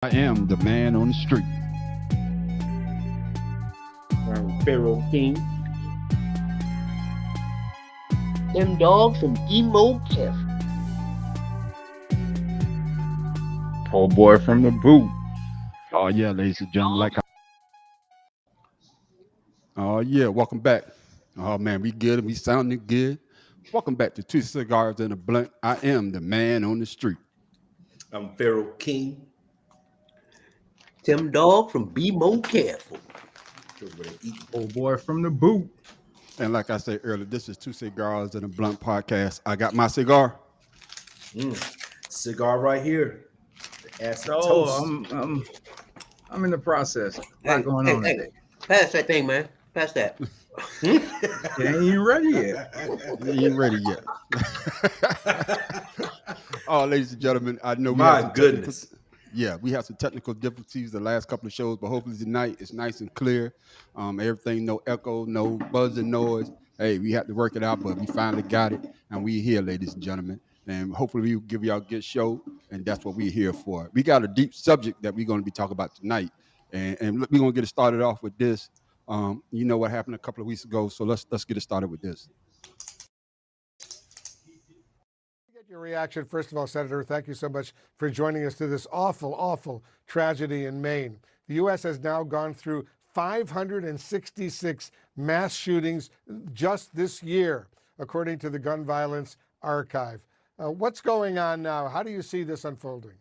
I am the man on the street. I'm Pharaoh King. Them dogs from Emo Cliff. Poor boy from the boot. Oh yeah, ladies and gentlemen, oh yeah, welcome back. Oh man, we good and we sounding good. Welcome back to Two Cigars and a Blunt. I am the man on the street. I'm Pharaoh King. Them dog from Be More Careful. Poor boy from the boot. And like I said earlier, this is Two Cigars and a Blunt podcast. I got my cigar. Cigar right here. The acid Oh, toast. I'm in the process. A lot going on today. Pass that thing, man. Pass that. It ain't even ready yet. You ain't ready yet. Oh, ladies and gentlemen, I know My goodness. We have some technical difficulties the last couple of shows, but hopefully tonight it's nice and clear. Everything, no echo, no buzzing noise. Hey, we had to work it out, but we finally got it, and we here, ladies and gentlemen. And hopefully we'll give y'all a good show, and that's what we're here for. We got a deep subject that we're going to be talking about tonight, and we're going to get it started off with this. You know what happened a couple of weeks ago, so let's get it started with this. Get your reaction. First of all, Senator, thank you so much for joining us to this awful, awful tragedy in Maine. The U.S. has now gone through 566 mass shootings just this year, according to the Gun Violence Archive. What's going on now? How do you see this unfolding?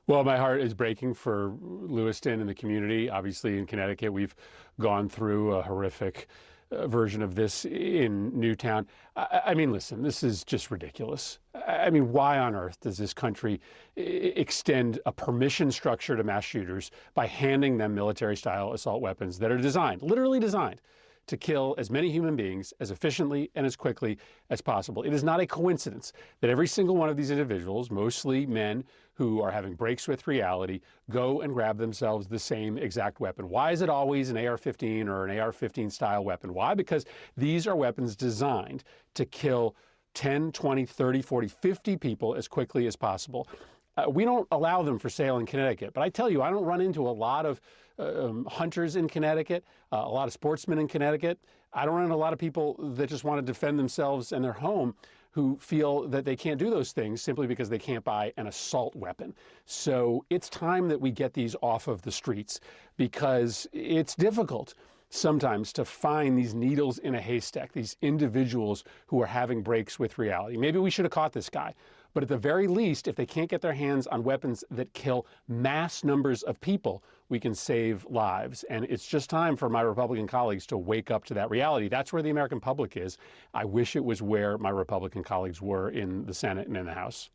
Well, my heart is breaking for Lewiston and the community. Obviously, in Connecticut, we've gone through a horrific version of this in Newtown. I mean, listen, this is just ridiculous. I mean, why on earth does this country extend a permission structure to mass shooters by handing them military-style assault weapons that are designed, literally designed, to kill as many human beings as efficiently and as quickly as possible? It is not a coincidence that every single one of these individuals, mostly men who are having breaks with reality, go and grab themselves the same exact weapon. Why is it always an AR-15 or an AR-15 style weapon? Why? Because these are weapons designed to kill 10, 20, 30, 40, 50 people as quickly as possible. We don't allow them for sale in Connecticut, but I tell you, I don't run into a lot of hunters in Connecticut, a lot of sportsmen in Connecticut. I don't run into a lot of people that just want to defend themselves and their home who feel that they can't do those things simply because they can't buy an assault weapon. So it's time that we get these off of the streets, because it's difficult sometimes to find these needles in a haystack, these individuals who are having breaks with reality. Maybe we should have caught this guy. But at the very least, if they can't get their hands on weapons that kill mass numbers of people, we can save lives. And it's just time for my Republican colleagues to wake up to that reality. That's where the American public is. I wish it was where my Republican colleagues were in the Senate and in the House.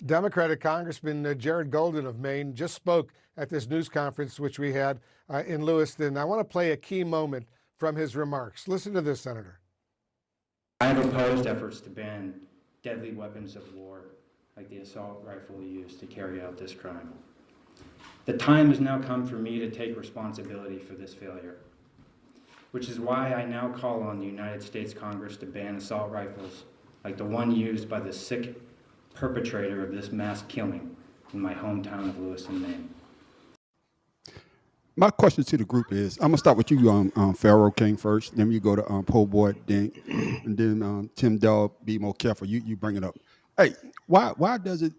Democratic Congressman Jared Golden of Maine just spoke at this news conference, which we had in Lewiston. I want to play a key moment from his remarks. Listen to this, Senator. I have opposed efforts to ban deadly weapons of war like the assault rifle used to carry out this crime. The time has now come for me to take responsibility for this failure, which is why I now call on the United States Congress to ban assault rifles like the one used by the sick perpetrator of this mass killing in my hometown of Lewiston, Maine. My question to the group is, I'm gonna start with you, Pharaoh King first. Then you go to Po Boy, and then Tim Dog. Be more careful. You bring it up. Hey, why does it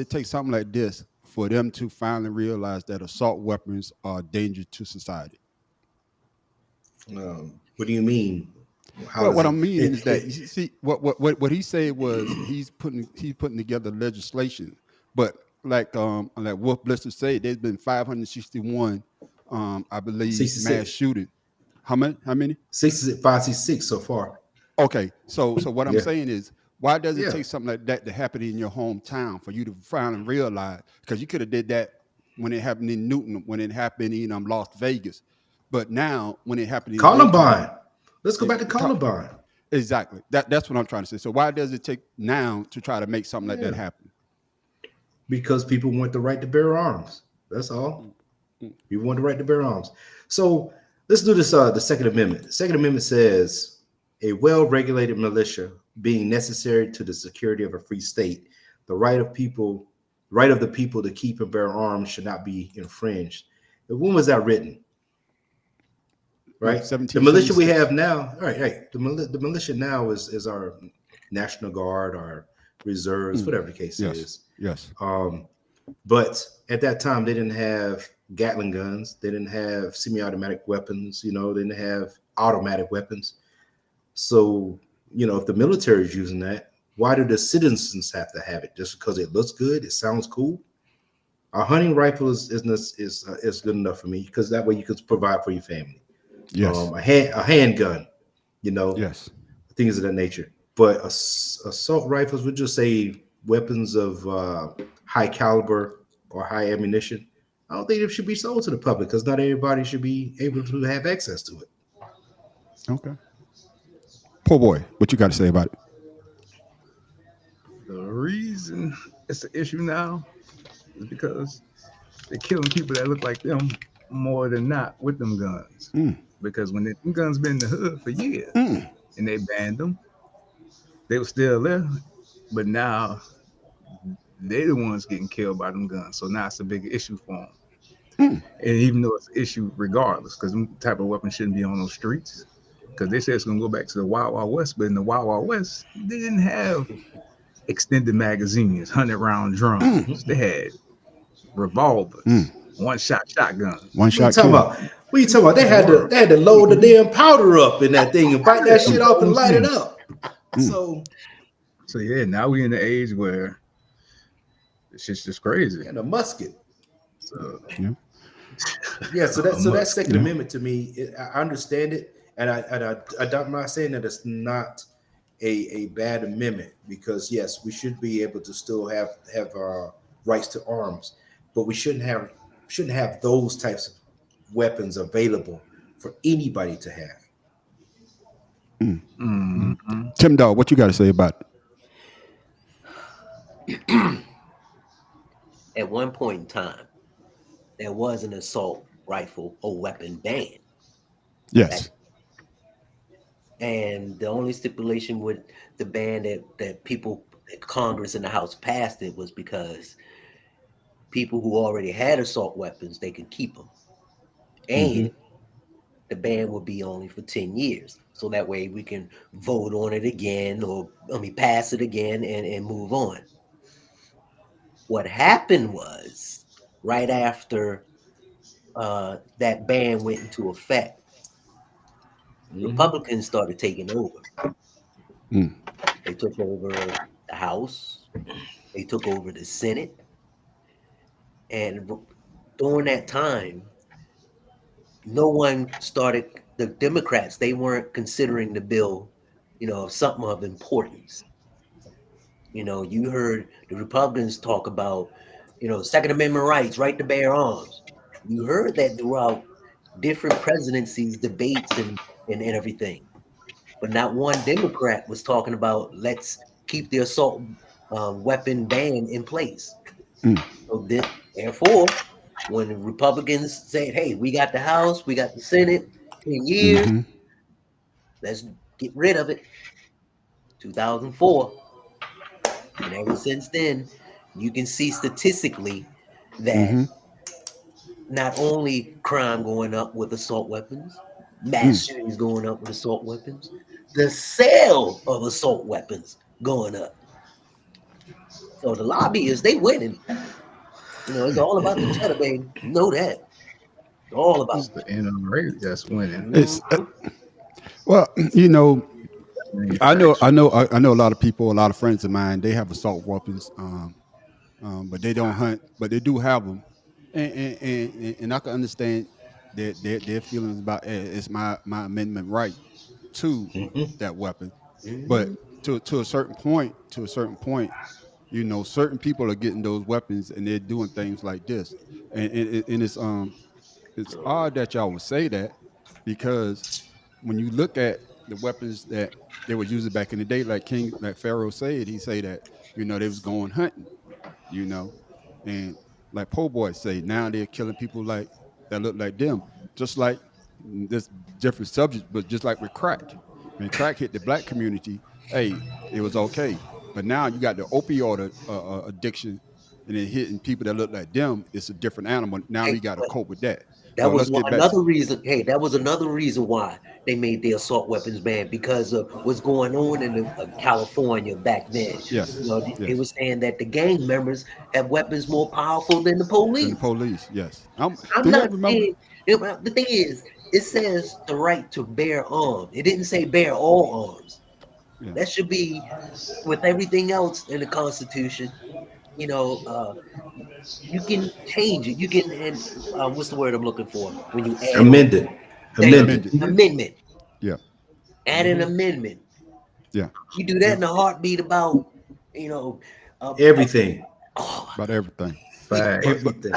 take something like this for them to finally realize that assault weapons are a danger to society? What do you mean? What I mean is that you see what he said was he's putting together legislation, but like Wolf Blister said, there's been 561, I believe, 66. mass shooting. How many? 566 so far. Okay, so what I'm saying is, why does it take something like that to happen in your hometown for you to finally realize? Because you could have did that when it happened in Newton, when it happened in Las Vegas, but now when it happened in Columbine. Let's go back to Columbine. Exactly. That's what I'm trying to say. So why does it take now to try to make something like that happen? Because people want the right to bear arms. That's all. People want the right to bear arms. So let's do this. The Second Amendment. The Second Amendment says a well-regulated militia being necessary to the security of a free state, the right of people right of the people to keep and bear arms should not be infringed. When was that written? Right. The militia we 1776. have now, right. The militia now is our National Guard, our reserves, whatever the case Yes. is. Yes. But at that time, they didn't have Gatling guns. They didn't have semi-automatic weapons. They didn't have automatic weapons. So, if the military is using that, why do the citizens have to have it? Just because it looks good, it sounds cool. A hunting rifle is good enough for me, because that way you can provide for your family. Yes. A handgun, Yes. things of that nature. But assault rifles, would just say weapons of high caliber or high ammunition. I don't think it should be sold to the public, because not everybody should be able to have access to it. Okay. Poor boy, what you got to say about it? The reason it's an issue now is because they're killing people that look like them more than not with them guns. Mm. Because when them guns been in the hood for years Mm. and they banned them, they were still there. But now they the ones getting killed by them guns. So now it's a big issue for them. Mm. And even though it's an issue regardless, because them type of weapons shouldn't be on those streets. Because they say it's going to go back to the Wild Wild West. But in the Wild Wild West, they didn't have extended magazines, 100-round drums. They had revolvers, one-shot shotguns. One What you shot talking kill. about? What you talking about? They had to load the damn powder up in that thing and bite that shit off and light it up. So yeah, now we in the age where it's just crazy. and a musket. So Yeah. So that Second Amendment to me, I understand it, and I'm not saying that it's not a bad amendment, because yes, we should be able to still have rights to arms, but we shouldn't have those types of weapons available for anybody to have. Tim Dog, what you got to say about it? At one point in time, there was an assault rifle or weapon ban. Yes. And the only stipulation with the ban that people, Congress and the House passed it, was because people who already had assault weapons, they could keep them. And the ban would be only for 10 years. So that way we can vote on it again, pass it again and move on. What happened was, right after that ban went into effect, Republicans started taking over. They took over the House. They took over the Senate. And during that time, the Democrats, they weren't considering the bill, something of importance. You heard the Republicans talk about, Second Amendment rights, right to bear arms. You heard that throughout different presidencies, debates, and everything. But not one Democrat was talking about, let's keep the assault weapon ban in place. So therefore, when the Republicans said, hey, we got the House, we got the Senate, 10 years, let's get rid of it. 2004. And ever since then, you can see statistically that not only crime going up with assault weapons, mass shootings going up with assault weapons, the sale of assault weapons going up. So the lobbyists, they winning. It's all about the cheddar, baby. You know that. It's all about it's the NRA that's winning. It's well, I know a lot of people, a lot of friends of mine. They have assault weapons, but they don't hunt, but they do have them, and I can understand their feelings about it's my amendment right to that weapon, but to a certain point, certain people are getting those weapons and they're doing things like this, and it's odd that y'all would say that, because when you look at the weapons that they were using back in the day, like Pharaoh said, he say that they was going hunting, you know, and like po' boys say, now they're killing people like that look like them, just like this different subject, but just like with crack, when crack hit the black community, hey, it was okay, but now you got the opioid addiction and then hitting people that look like them, it's a different animal. Now we got to cope with that. That But was let's get back another to reason. Hey, that was another reason why they made the assault weapons ban, because of what's going on in California back then. yes, You know, they yes. were saying that the gang members have weapons more powerful than the Than the police. police, yes. I'm Do y'all not remember? saying. The thing is, it says the right to bear arms. It didn't say bear all arms. Yeah. That should be with everything else in the Constitution. You know, you can change it. You can, and what's the word I'm looking for when you add on? Amended. Thank you. Amended. Amendment. Yeah, Add an amendment. yeah, You do that yeah. in a heartbeat about, you know, Everything. oh, About everything. Fact. Everything.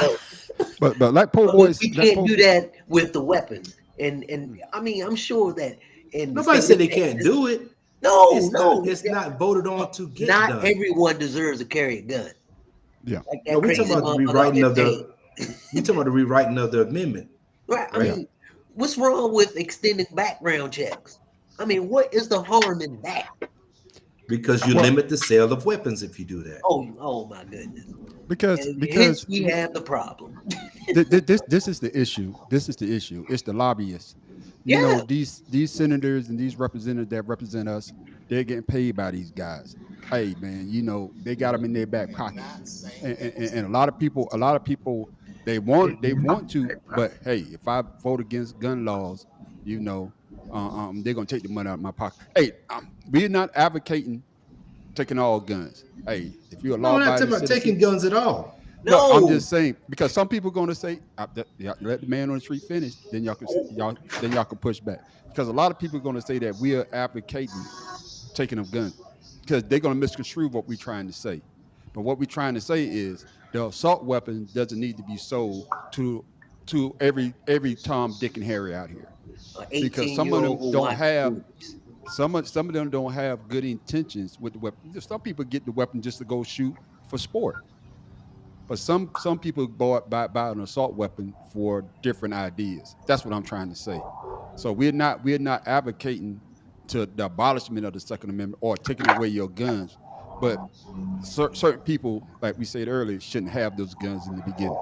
But like po' but boys, we like can't do that with the weapons. And I mean, I'm sure that in the Nobody state said of they can't Texas, do it. no, It's not voted on to get not done. everyone deserves to carry a gun. Yeah. Like No, that we talking crazy about the motherfucker rewriting of Emmett the. We talking about the rewriting of the amendment. Right. I Right. mean, what's wrong with extending background checks? I mean, what is the harm in that? Because you Well, limit the sale of weapons if you do that. Oh my goodness. because And because hence we have the problem. this is the issue. This is the issue. It's the lobbyists. You know, Yeah. these senators and these representatives that represent us, they're getting paid by these guys. Hey man, you know, they got them in their back pocket. And a lot of people they want to, but hey, if I vote against gun laws, you know, they're gonna take the money out of my pocket. Hey, we're not advocating taking all guns. Hey, if you're a No, we're not law-abiding talking about citizen, taking guns at all. no, I'm No. just saying because some people are going to say, let the man on the street finish." Then y'all can push back because a lot of people are going to say that we are advocating taking of guns because they're going to misconstrue what we're trying to say. But what we're trying to say is the assault weapon doesn't need to be sold to every Tom, Dick, and Harry out here An because 18-year-old will watch movies. some of them don't have good intentions with the weapon. Some people get the weapon just to go shoot for sport. But some people buy an assault weapon for different ideas. That's what I'm trying to say. So we're not advocating to the abolishment of the Second Amendment or taking away your guns, but certain people, like we said earlier, shouldn't have those guns in the beginning,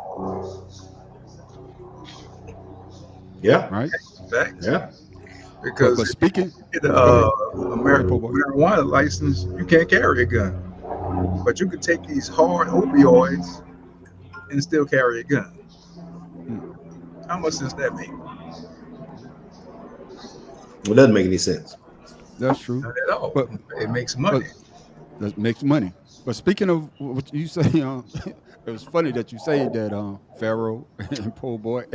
Yeah. right? Facts. Yeah. But Because if speaking, you get go ahead, American po' boy. marijuana license, you can't carry a gun. But you could take these hard opioids and still carry a gun. Mm, How much does that make? It doesn't make any sense. that's true. Not at all. But It makes but money. that makes money. But speaking of what you say, it was funny that you say that Pharaoh and Po' Boy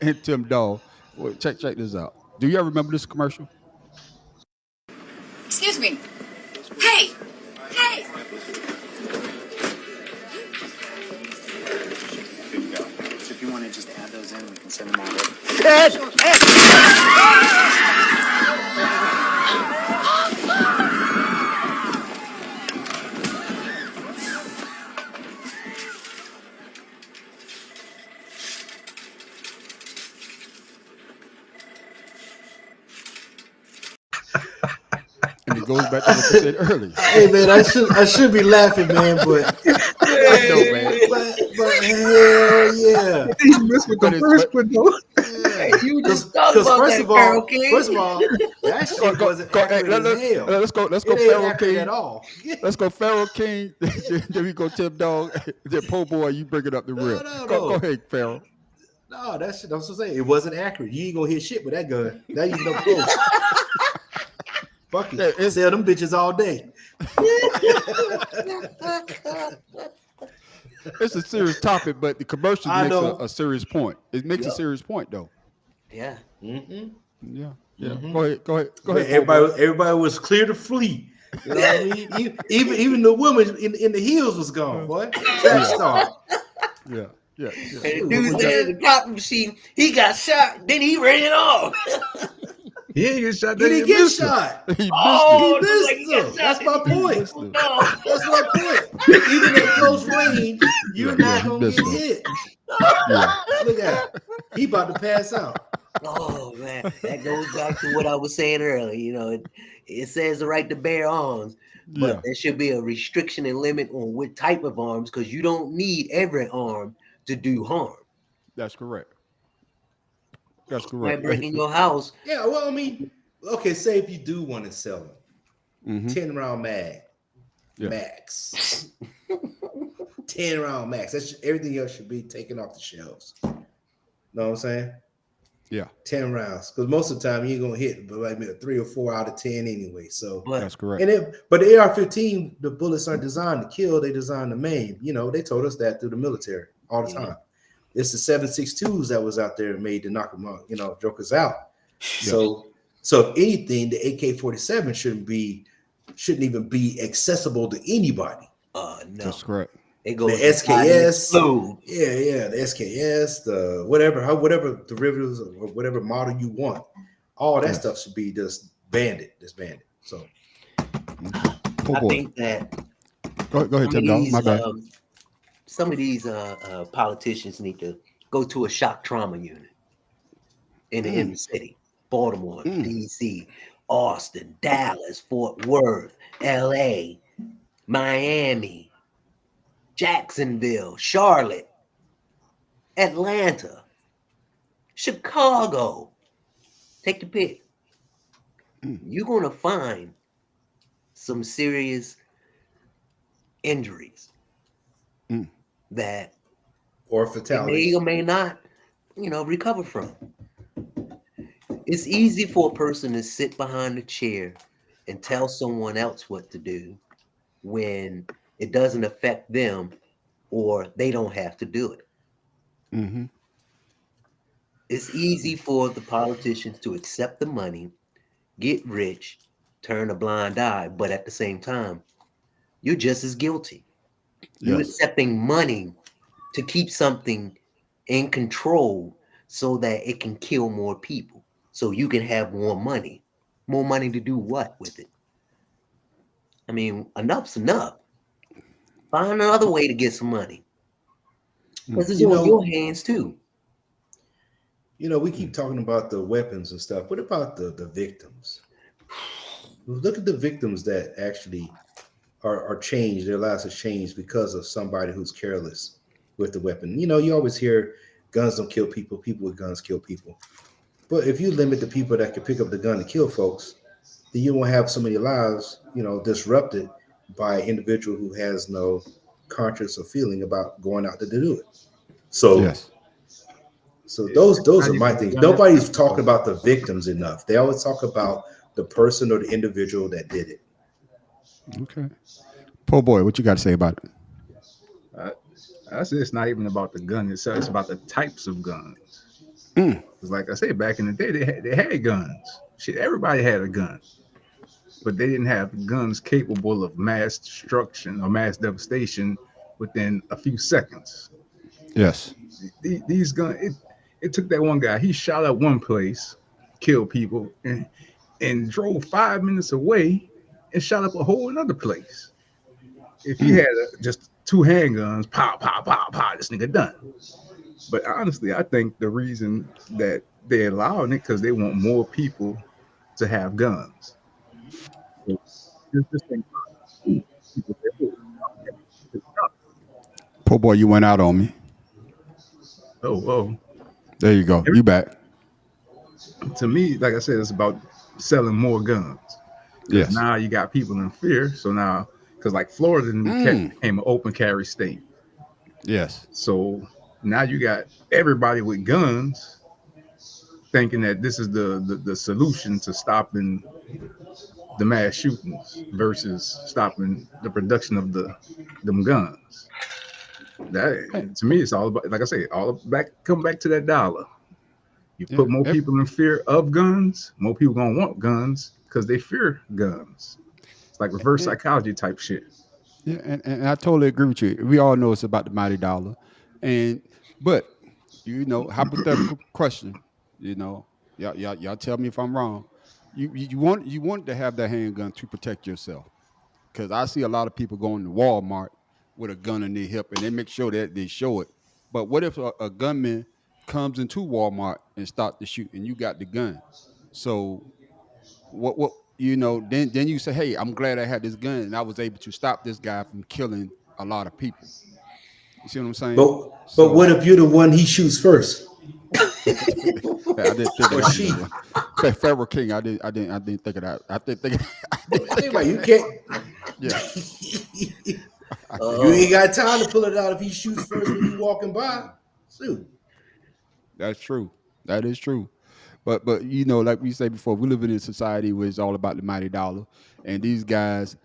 and Tim Dog. Well, check this out. Do you ever remember this commercial? Excuse me. Hey! Hey! So if you want to just add those in, we can send them all over. And it goes back to what you said earlier. Hey man, I should be laughing, man, but I know, man. but hell yeah. You missed with But the it's first one, though. Hey, Yeah. you just talked about first that, of all, Carol King. that shit wasn't Hey, accurate as hell. let's go It ain't Pharaoh accurate King. at all. Let's go Pharaoh King. Then we go Tim Dog. Then Po' Boy, you bring it up the real. No. Go ahead, Pharaoh. No, that shit. I'm so saying it wasn't accurate. You ain't gonna hit shit with that gun. That ain't no close. Fuck it. Yeah, Sell them bitches all day. it's a serious topic, but the commercial I makes know. a serious point. It makes a Yep. serious point, though. Yeah. Mm-hmm. Yeah. Mhm. Go ahead. Po' Boy. Everybody was clear to flee. You know what I mean? Even the woman in the heels was gone, boy. Track star. Yeah. And the Shoot, dude what said in the copy machine, he got shot, then he ran off. He ain't get shot. He They didn't ain't get missed him. shot. He missed Oh, it. it looked like he got That's shot. my point. Missed it. No. That's my point. Even at close range, you're Yeah, not he gonna missed get that. hit. Yeah. Look at it. He about to pass out. Oh man, that goes back to what I was saying earlier. It says the right to bear arms, but Yeah, there should be a restriction and limit on what type of arms, because you don't need every arm to do harm. that's correct. That's Might correct. break in your house. Yeah, well, I mean, okay, say if you do want to sell them, Mm-hmm. 10 round mag, Yeah, max. 10 round max. Everything else should be taken off the shelves. Know what I'm saying? yeah, 10 rounds. Because most of the time you ain't gonna hit but like maybe a 3 or 4 out of 10 anyway. So But that's correct. but the AR-15, the bullets aren't designed to kill, they designed to maim. They told us that through the military all the yeah, time. It's the 7.62s that was out there made to knock them out, jokers out. Yes, So if anything, the AK-47 shouldn't even be accessible to anybody. no, that's correct. it The goes inside and SKS, explode. yeah, the SKS, the whatever derivatives or whatever model you want, all that Yes. stuff should be just banded. So Okay. Oh I boy. think that Go ahead, some of Tim Dog. My these bad. politicians need to go to a shock trauma unit in the Mm, city. Baltimore, mm. DC, Austin, Dallas, Fort Worth, LA, Miami, Jacksonville, Charlotte, Atlanta, Chicago. Take the pick. Mm. You're gonna find some serious injuries Mm. that or they may or fatalities. may not, recover from. It's easy for a person to sit behind a chair and tell someone else what to do when it doesn't affect them or they don't have to do it. Mm-hmm. It's easy for the politicians to accept the money, get rich, turn a blind eye, but at the same time, you're just as guilty. You're Yes. accepting money to keep something in control so that it can kill more people, so you can have more money. More money to do what with it? I mean, enough's enough. Find another way to get some money, Mm. because it's You on your know, hands too. we Mm. keep talking about the weapons and stuff. What about the victims? Look at the victims that actually are changed. Their lives have changed because of somebody who's careless with the weapon. You always hear guns don't kill people, people with guns kill people. But if you limit the people that can pick up the gun to kill folks, then you won't have so many lives, disrupted by an individual who has no conscience or feeling about going out to do it. So, Yes. so Yeah, those not are my even the things. gun Nobody's itself, talking though. about the victims enough. They always talk about the person or the individual that did it. Okay. Poor boy, what you got to say about it? I, I say it's not even about the gun itself. It's about the types of guns. Mm. Because, like I said, back in the day, they had guns. Shit, everybody had a gun, but they didn't have guns capable of mass destruction or mass devastation within a few seconds. Yes. These guns, it took that one guy. He shot up one place, killed people, and drove 5 minutes away and shot up a whole another place. If he Mm. had just two handguns, pow, pow, pow, pow, this nigga done. But honestly, I think the reason that they're allowing it because they want more people to have guns. So just think people say, Poor boy, you went out on me. oh, There you go. You back. to me, like I said, it's about selling more guns because Yes. now you got people in fear. So now, because like Florida Mm. became an open carry state, Yes. so now you got everybody with guns thinking that this is the solution to stopping the mass shootings versus stopping the production of them guns. Hey, That to me, it's all about, like I say, come back to that dollar. You yeah. put more people in fear of guns, more people gonna want guns because they fear guns. It's like reverse And, psychology type shit. yeah, and I totally agree with you. We all know it's about the mighty dollar, and but hypothetical question. Y'all tell me if I'm wrong. You want to have that handgun to protect yourself, because I see a lot of people going to Walmart with a gun in their hip, and they make sure that they show it. But what if a gunman comes into Walmart and start to shoot, and you got the gun. So what then you say, hey, I'm glad I had this gun and I was able to stop this guy from killing a lot of people. You see what I'm saying? But So what if you're the one he shoots first, I didn't think of or that one. she? Pharaoh King, I didn't think of that. I didn't think I didn't Think think about of it, you that. can't. Yeah, I didn't You think ain't of got time to pull it out if he shoots first when you walking by. Shoot. That's true. That is true. But like we said before, we live in a society where it's all about the mighty dollar, and these guys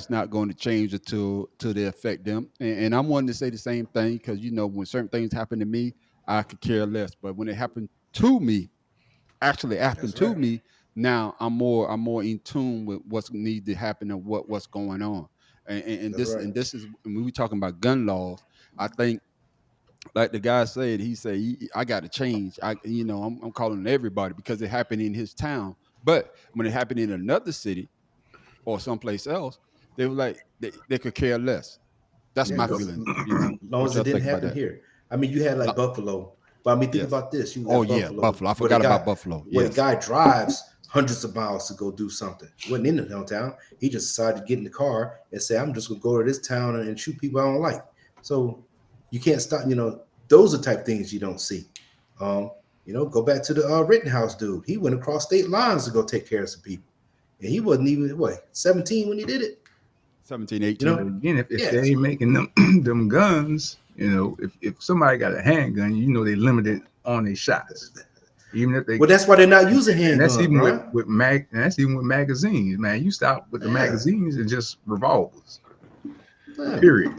not going to change until they affect them. And I'm wanting to say the same thing because when certain things happen to me, I could care less. But when it happened to me, actually happened That's to right. me, now I'm more in tune with what's need to happen and what's going on. And That's this right. and this is when we talking about gun laws. I think like the guy said, he said, I got to change. I'm calling everybody because it happened in his town. But when it happened in another city or someplace else, they were like, they could care less. That's Yeah, my because feeling. long What as it y'all didn't think about happen that? here. I mean, you had like Lo- Buffalo, but I mean, think yes. about this: you Oh got yeah, Buffalo, Buffalo. I where the forgot about guy, Buffalo. where the Yes. guy drives hundreds of miles to go do something. He wasn't in the downtown. He just decided to get in the car and say, "I'm just gonna go to this town and shoot people I don't like." So you can't stop. Those are type things you don't see. Um, go back to the Rittenhouse dude. He went across state lines to go take care of some people, and he wasn't even 17 when he did it. 17, You 18. But know, again, if yeah. they ain't making them them guns, if somebody got a handgun, they limited on their shots. Even if they Well, that's why they're not using and that's handguns, even with Brian. and that's even with magazines, man. You stop with the Yeah, magazines and just revolvers. yeah, Period.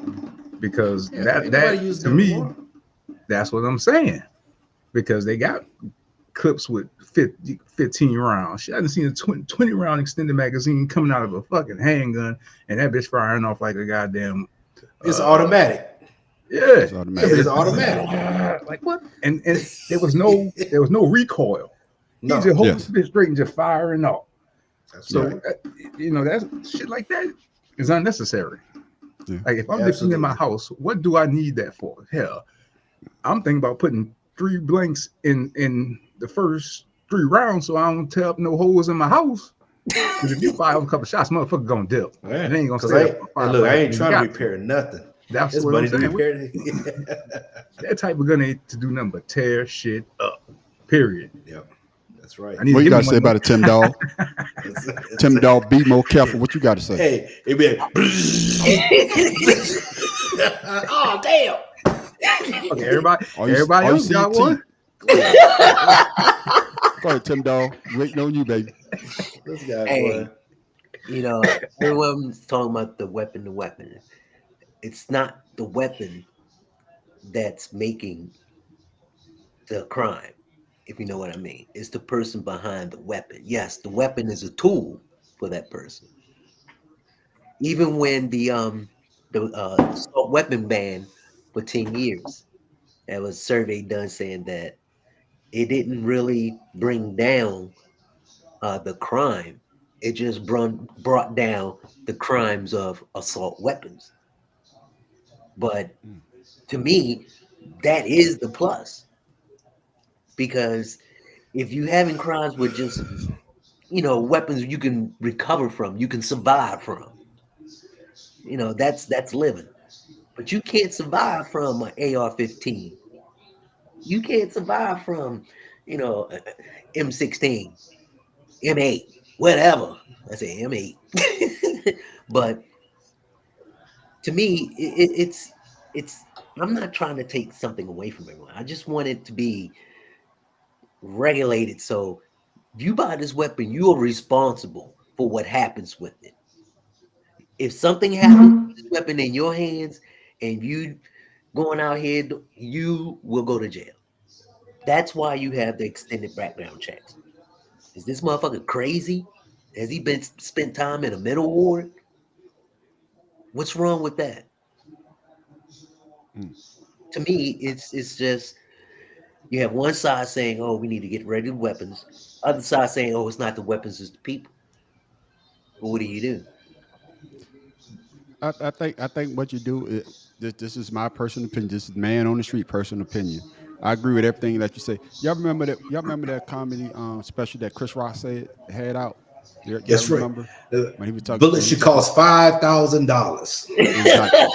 Because yeah. that Ain't nobody that using to them no me, more. that's what I'm saying. Because they got clips with 50, 15 rounds. She hasn't seen a 20 round extended magazine coming out of a fucking handgun and that bitch firing off like a goddamn It's uh automatic. yeah. It's That Yeah, automatic. it's bitch automatic. like what? And there was no recoil. He just No, holding Yes. the bitch straight and just firing off. that's Yeah. right. So that's shit like that is unnecessary. Yeah. Like if I'm defending my Absolutely. house, what do I need that for? Hell, I'm thinking about putting 3 blanks in the first 3 rounds so I don't tear up no holes in my house. Because if you fire a couple shots, motherfucker gonna dip. Yeah, And they ain't gonna because stay I up ain't, for and fire look, I fast ain't when you trying to got to. repair nothing. That's It's what I'm money to saying. repair it. That type of gun ain't to do nothing but tear shit up. Period. Yep, that's right. I need What to you give got me to say one of about it, Tim Dog? Tim Dog, be more careful. What you got to say? Hey, it be like, oh damn! Okay, everybody, Are you everybody are you else got one. CT? Go ahead, Tim Dog. Waiting on you, baby. This guy, boy. Hey, everyone's talking about the weapon, the weapon. It's not the weapon that's making the crime, if you know what I mean. It's the person behind the weapon. Yes, the weapon is a tool for that person. Even when the assault weapon ban for 10 years, there was a survey done saying that it didn't really bring down the crime. It just brought down the crimes of assault weapons. But Mm. to me, that is the plus because if you having crimes with just weapons you can recover from, you can survive from, that's living. But you can't survive from an AR-15. You can't survive from M16, M8, whatever. I say M8. But to me, it's. I'm not trying to take something away from everyone. I just want it to be regulated. So you buy this weapon, you are responsible for what happens with it. If something happens with this weapon in your hands and you going out here, you will go to jail. That's why you have the extended background checks. Is this motherfucker crazy? Has he been spent time in a mental ward? What's wrong with that? Mm. To me, it's just you have one side saying, "Oh, we need to get rid of weapons," other side saying, "Oh, it's not the weapons, it's the people." But what do you do? I think what you do is this is my personal opinion. This is man on the street personal opinion. I agree with everything that you say. Y'all remember that? Y'all remember that comedy special that Chris Rock had out? Y'all That's right. remember when he was talking? Bullets should cost $5,000. Exactly,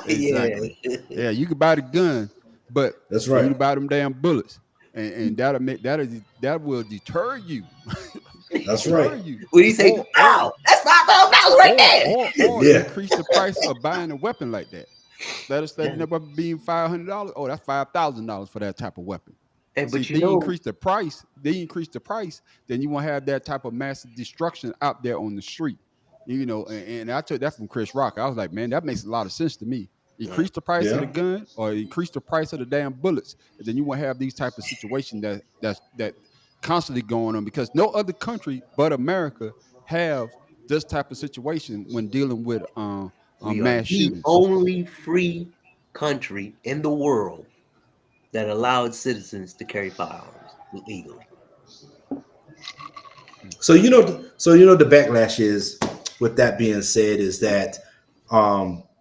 Yeah. exactly. Yeah, you could buy the gun, but That's for you right. to buy them damn bullets, and that will deter you, That's deter right. you, When he say, or or "Ow, that's $5,000 right there." or Yeah. increase the price of buying a weapon like that. Instead of that weapon being $500, oh, that's $5,000 for that type of weapon. Hey, See, but if you they know, increase the price, then you won't have that type of massive destruction out there on the street. And I took that from Chris Rock. I was like, man, that makes a lot of sense to me. Increase the price of Yeah. the gun or increase the price of the damn bullets, and then you won't have these type of situations that constantly going on because no other country but America have this type of situation when dealing with we are mass the shootings. only free country in the world that allowed citizens to carry firearms legally. So the backlash is, with that being said, is that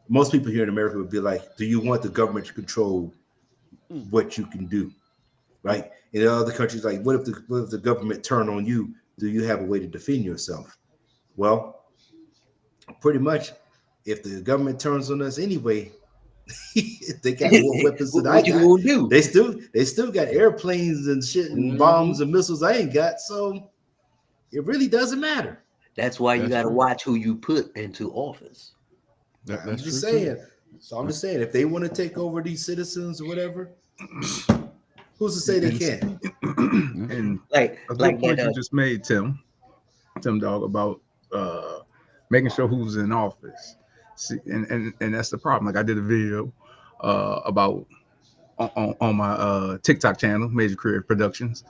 most people here in America would be like, do you want the government to control Mm, what you can do? mm, Right? In other countries, like what if the government turn on you? Do you have a way to defend yourself? Well, pretty much, if the government turns on us anyway, they got more weapons than I What you got. gonna do? They still got airplanes and shit and Hmm. bombs and missiles I ain't got. So it really doesn't matter. That's why you that's got to true. watch who you put into office. I'm That's just true too. saying. So I'm just saying, if they want to take over these citizens or whatever, who's to say they And can't? speaking, Yeah. and a good Like that. point you just made, Tim Dog, about making sure who's in office. See, and that's the problem. Like I did a video about on my TikTok channel, Major Creative Productions,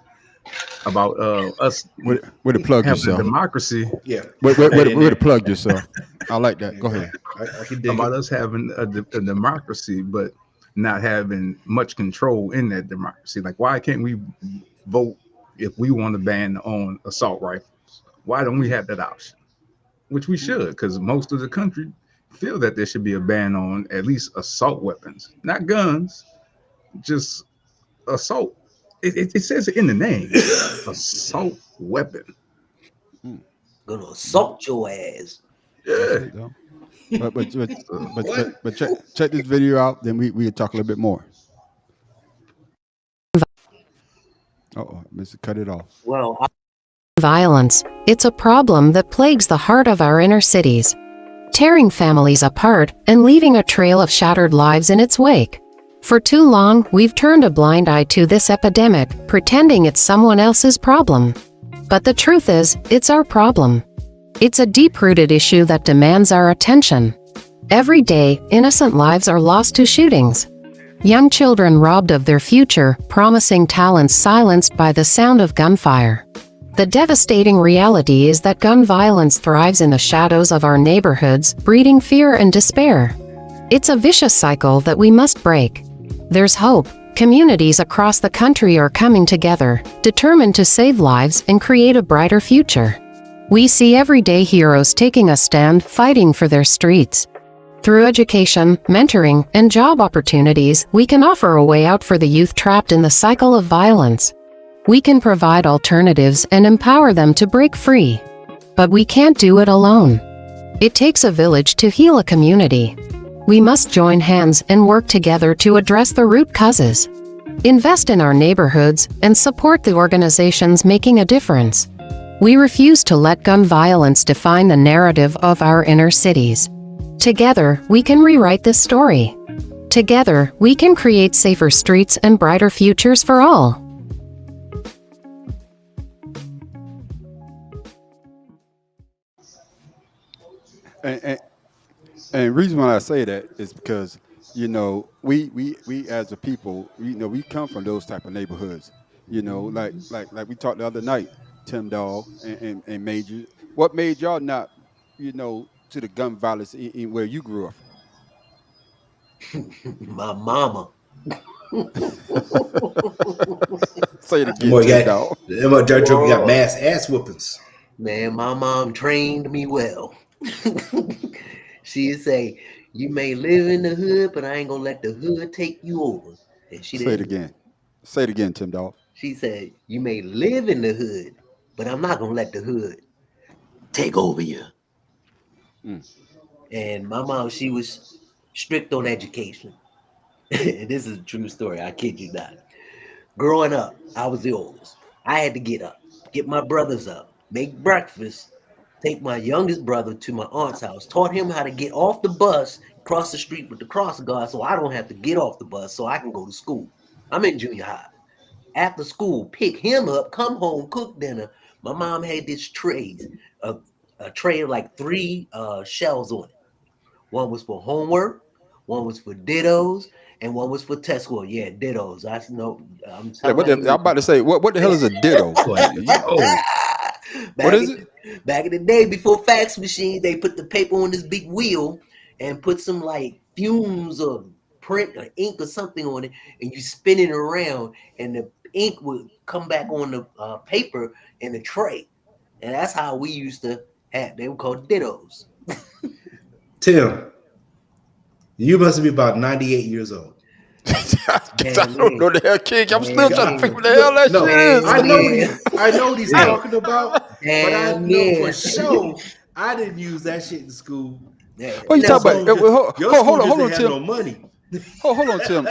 about us Way to plug having a yourself. democracy, Yeah, put that in Way to there. plug yourself. I like that. Go Yeah, ahead. I can dig about it. us having a democracy, but not having much control in that democracy. Like, why can't we vote if we want to ban on assault rifles? Why don't we Mm, have that option? Which we mm, should, because most of the country feel that there should be a ban on at least assault weapons, not guns, just assault. It says it in the name, assault weapon. mm. Gonna Yeah, assault your ass. that's Yeah. it though. But but but So, What? but check this video out. Then we can talk a little bit more. Oh, Mister, cut it off. Well, Violence. It's a problem that plagues the heart of our inner cities, tearing families apart and leaving a trail of shattered lives in its wake. For too long, we've turned a blind eye to this epidemic, pretending it's someone else's problem. But the truth is, it's our problem. It's a deep-rooted issue that demands our attention. Every day, innocent lives are lost to shootings. Young children robbed of their future, promising talents silenced by the sound of gunfire. The devastating reality is that gun violence thrives in the shadows of our neighborhoods, breeding fear and despair. It's a vicious cycle that we must break. There's hope. Communities across the country are coming together, determined to save lives and create a brighter future. We see everyday heroes taking a stand, fighting for their streets. Through education, mentoring, and job opportunities, we can offer a way out for the youth trapped in the cycle of violence. We can provide alternatives and empower them to break free. But we can't do it alone. It takes a village to heal a community. We must join hands and work together to address the root causes. Invest in our neighborhoods and support the organizations making a difference. We refuse to let gun violence define the narrative of our inner cities. Together, we can rewrite this story. Together, we can create safer streets and brighter futures for all. And and the reason why I say that is because we as a people, we come from those type of neighborhoods. Like we talked the other night, Tim Dog and Major. What made y'all not, to the gun violence in where you grew up my mama. from? Say it That again, boy Tim got Dog. that boy Joker got Whoa, mass ass whoopings. man, my mom trained me well. She'd say, "You may live in the hood, but I ain't gonna let the hood take you over." And she Say it didn't. again. Say it again, Tim Dog. She said, "You may live in the hood, but I'm not gonna let the hood take over you." Mm. And my mom, she was strict on education. And this is a true story. I kid you not. Growing up, I was the oldest. I had to get up, get my brothers up, make breakfast, take my youngest brother to my aunt's house, taught him how to get off the bus, cross the street with the cross guard so I don't have to get off the bus so I can go to school. I'm in junior high. After school, pick him up, come home, cook dinner. My mom had this trays, a tray of like three shells on it. One was for homework, one was for dittos, and one was for test score. Yeah, dittos. I know. I'm Yeah, telling I'm about to say, what the hell is a ditto? What is it? Back in the day, before fax machines, they put the paper on this big wheel and put some like fumes or print or ink or something on it, and you spin it around, and the ink would come back on the paper in the tray, and that's how we used to have. They were called dittos. Tim, you must be about 98 years old. I don't know the hell, King. I'm still trying to figure what the hell that No, shit is. I know what he's talking about, but I know yeah. for sure I didn't use that shit in school. What you talking about? Your school Hold just on, didn't have Tim. no money. Hold on, Tim.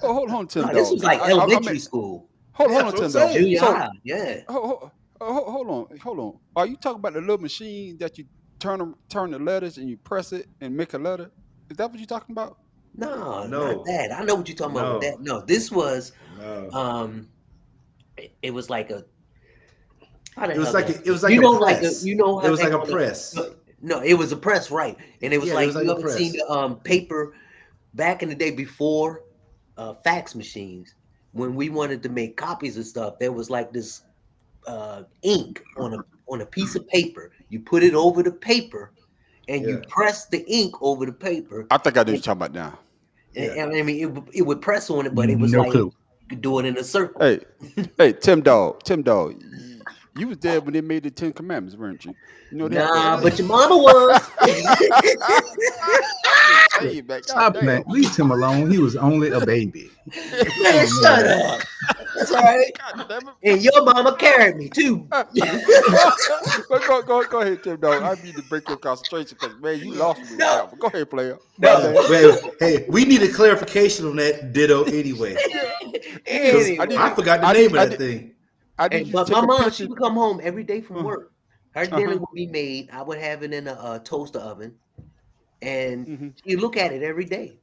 Hold on, Tim. No, this was like elementary school. Hold on, Tim. Dog. Junior So, high, yeah. hold on. Are you talking about the little machine that you turn the letters and you press it and make a letter? Is that what you're talking about? No, not that. I know what you're talking about with that. No, this was it was like a it was like a you know, press. like a, you know how it was they like a call it- press. No, it was a press, right? And it was Yeah, like, it was like you a ever press. seen the paper back in the day before fax machines, when we wanted to make copies of stuff, there was like this ink on a piece of paper. You put it over the paper and you press the ink over the paper. I think I know what you're talking about now. And I mean, it would press on it, but it was No like clue. you could do it in a circle. Hey, Tim Dog, you was there when they made the 10 Commandments, weren't you? You know that. Nah, but your mama was. Stop, man. Leave him alone. He was only a baby. Man, shut up. That's all right. And your mama carried me too. Go ahead, Tim Dog. I need to break your concentration because, man, you lost me with that one. Go ahead, player. Hey, we need a clarification on that ditto anyway. Anyway. I forgot the name of that thing. But my mom, she would come home every day from work. Her dinner would be made. I would have it in a toaster oven, and you look at it every day.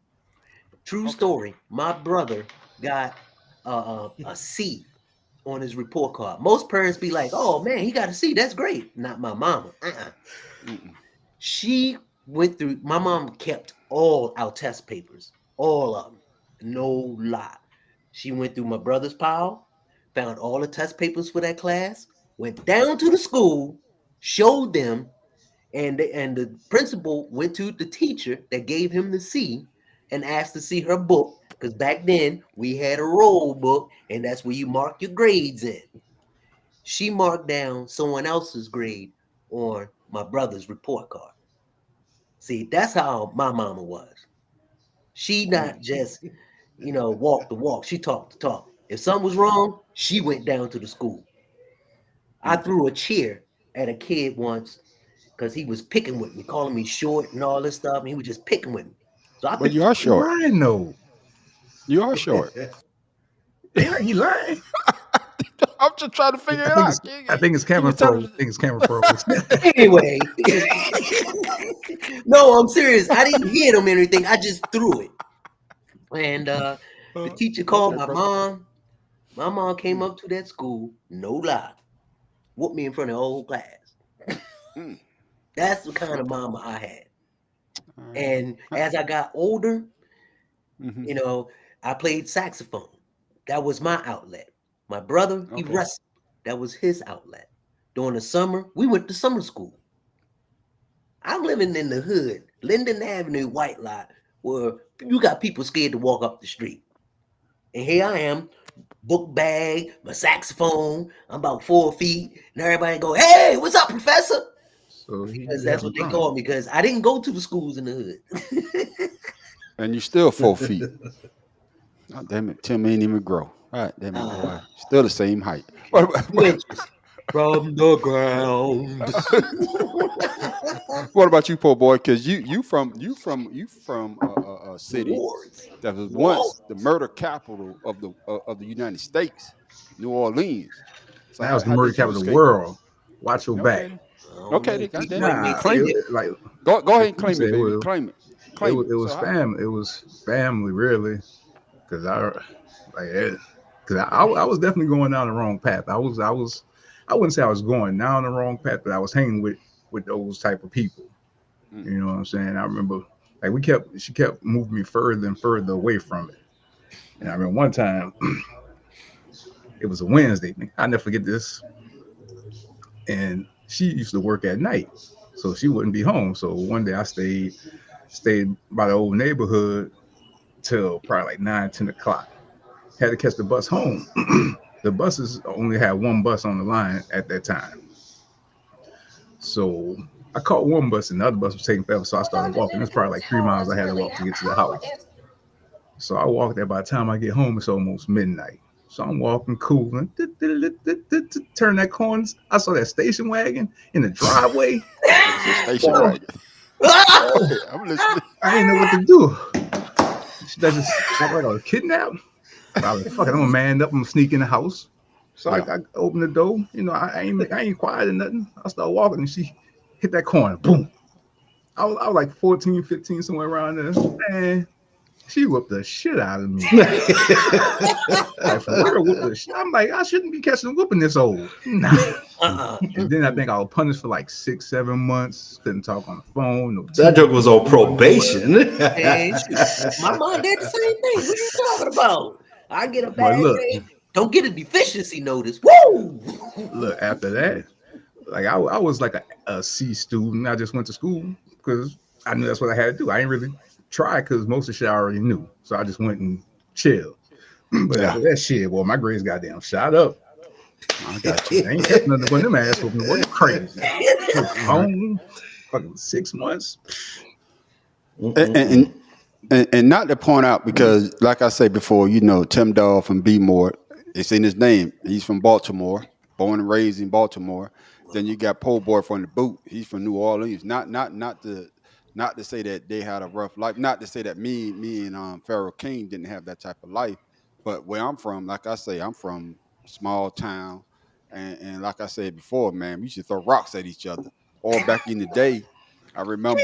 True story. My brother got a C on his report card. Most parents be like, "Oh man, he got a C. That's great." Not my mama. She went through. My mom kept all our test papers, all of them, no lie. She went through my brother's pile, found all the test papers for that class, went down to the school, showed them, and the principal went to the teacher that gave him the C and asked to see her book, because back then we had a roll book, and that's where you mark your grades in. She marked down someone else's grade on my brother's report card. See, that's how my mama was. She not just, walk the walk. She talked the talk. If something was wrong, she went down to the school. I threw a chair at a kid once because he was picking with me, calling me short and all this stuff, and he was just picking with me. So But you are short. Lying, no. You are short. Yeah, he lying. I'm just trying to figure it out. I think it's camera pros. I think it's camera pros. Anyway, no, I'm serious. I didn't hit him or anything. I just threw it. And the teacher called my mom. My mom came up to that school, no lie, whooped me in front of the whole class. That's the kind of mama I had. And as I got older, I played saxophone. That was my outlet. My brother, he wrestled. That was his outlet. During the summer, we went to summer school. I'm living in the hood, Linden Avenue, White Lot, where you got people scared to walk up the street. And here I am, book bag, my saxophone. I'm about 4 feet, and everybody go, "Hey, what's up, professor?" So Because that's what they call me. Because I didn't go to the schools in the hood. And you still 4 feet. Oh, damn it, Tim ain't even grow. All right, damn it, boy. Still the same height. What about, 2 inches from the ground. what about you, poor boy? Because you from a city Wars. that was Whoa. once the murder capital of the United States, New Orleans. So That was the how murder did you capital of the escape? world. Watch your back. Okay, then. I don't Okay, know. then. People Goddamn it, may Nah, say claim it. different. like Go ahead and you claim said, it, baby. Claim it. Claim it. So how? It was family really, because I was definitely going down the wrong path. I wouldn't say I was going down the wrong path, but I was hanging with those type of people. Mm, You know what I'm saying? I remember like she kept moving me further and further away from it. And I remember one time it was a Wednesday. I never forget this. And she used to work at night, so she wouldn't be home. So one day I stayed by the old neighborhood till probably like 9, 10 o'clock. Had to catch the bus home. The buses only had one bus on the line at that time. So I caught one bus and the other bus was taking forever. So I started walking. It's probably like 3 miles I had to walk to get to the house. So I walked there. By the time I get home, it's almost midnight. So I'm walking cool and turn that corner. I saw that station wagon in the driveway. nigga said station Oh, wagon. I'm listening. I didn't know what to do. Should I just act like I was kidnapped? I was like, fuck it, I'm gonna man up and sneak in the house. So Yeah. I opened the door. You know, I ain't quiet or nothing. I started walking and she hit that corner. Boom. I was like 14, 15, somewhere around there. Man, she whooped the shit out of me. Like, for real, whooped the shit. I'm like, I shouldn't be catching whooping this old. Nah. And then I think I was punished for like 6, 7 months. Couldn't talk on the phone. No That TV. joke was on probation. Hey, shoot. My mom did the same thing. What are you talking about? I get a But bad look, day. Don't get a deficiency notice. Woo! look, after that, like I was like a C student. I just went to school because I knew that's what I had to do. I ain't really try because most of the shit I already knew. So I just went and chilled. But Yeah. after that shit, well, my grades goddamn shot up. I got you. I ain't catching nothing but them ass whooping. Boy, you crazy. Home, fucking 6 months. And not to point out because, like I said before, you know, Tim Dog from B More, it's in his name. He's from Baltimore, born and raised in Baltimore. Then you got Po Boy from the Boot. He's from New Orleans. Not to say that they had a rough life. Not to say that me and Pharaoh King didn't have that type of life. But where I'm from, like I say, I'm from a small town, and like I said before, man, we used to throw rocks at each other. Or back in the day, I remember,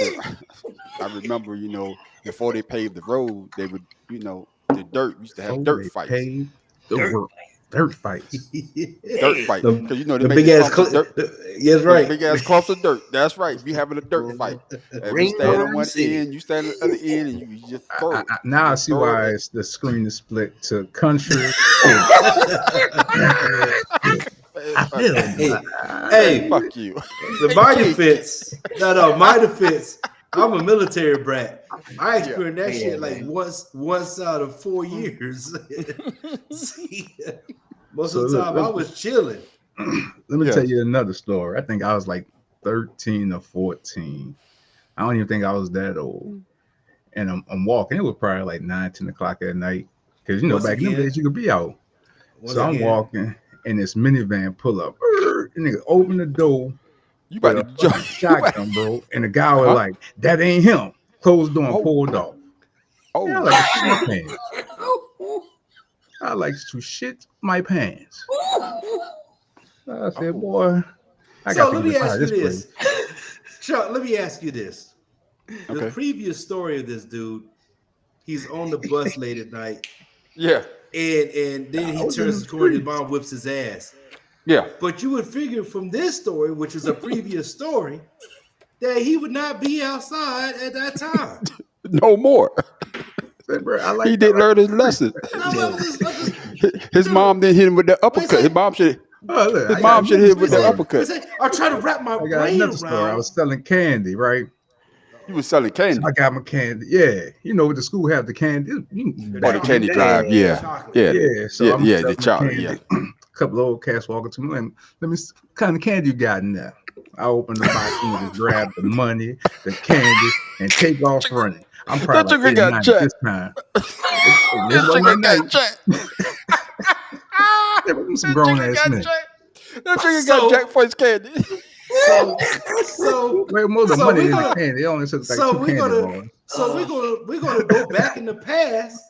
I remember, you know, before they paved the road, they would, you know, the dirt. We used to have Oh, dirt they fights. paid the Dirt. work. Dirt fights. Dirt fight. the, Because you know they the make big the ass, clumps of dirt. yes, Them right. big ass clumps of dirt. That's right. We having a dirt fight. And we stand on Ringworm one City. end, you stand on the other end, and you just throw it. Now I Just see throw why it. it's the screen is split to country. I feel Hey, it. hey, Fuck you. my defense. No, my defense. I'm a military brat. I Yeah. experienced that Yeah, shit like man. once out of 4 years. See, most So of the look, time I was chilling. let me Yes. tell you another story. I think I was like 13 or 14. I don't even think I was that old. And I'm walking. It was probably like 9, 10 o'clock at night. Because, you know, Once back in them again, days, you could be out. once So I'm again. walking, and this minivan pull up. And nigga open the door You with about to a jump. fucking shotgun, bro. And the guy was Uh-huh. like, that ain't him. Closed the door and Oh, pulled off. Yeah, I oh like to shit my shit. pants. I like to shit my pants. I said, Oh, boy, I So got to let get me up out ask of you this place. this. Chuck, let me ask you this. The okay. previous story of this dude, he's on the bus late at night, Yeah. and then I he was in turns the his corner, his streets. mom whips his ass. Yeah. But you would figure from this story, which is a previous story, that he would not be outside at that time. No more. Said, bro, He did learn his the lesson. No, I'm just His mom didn't hit him with the uppercut. His mom should. Oh, look, His I got mom should another hit him with the story. uppercut. I'm trying to wrap my I got brain another story. I around. was selling candy, right? He was selling So candy. I got my candy. Yeah, you know, the school have the candy. Oh, the Back in candy the day. drive. Yeah. Chocolate. Yeah. Yeah, so Yeah. I'm Yeah. selling The the chocolate. candy. Yeah. A couple of old cats walking to me. Let me see what kind of candy you got in there. I open the box and just grab the money, the candy, and take off running. I'm That probably like chicken 8 or got 9 at checked. this time. This That wasn't at chicken night. got checked. some grown ass men. That nigga got jacked for his candy. So Way more the so money we're than the gonna- candy. They only took like so two we're candy gonna bars. we're gonna go back in the past,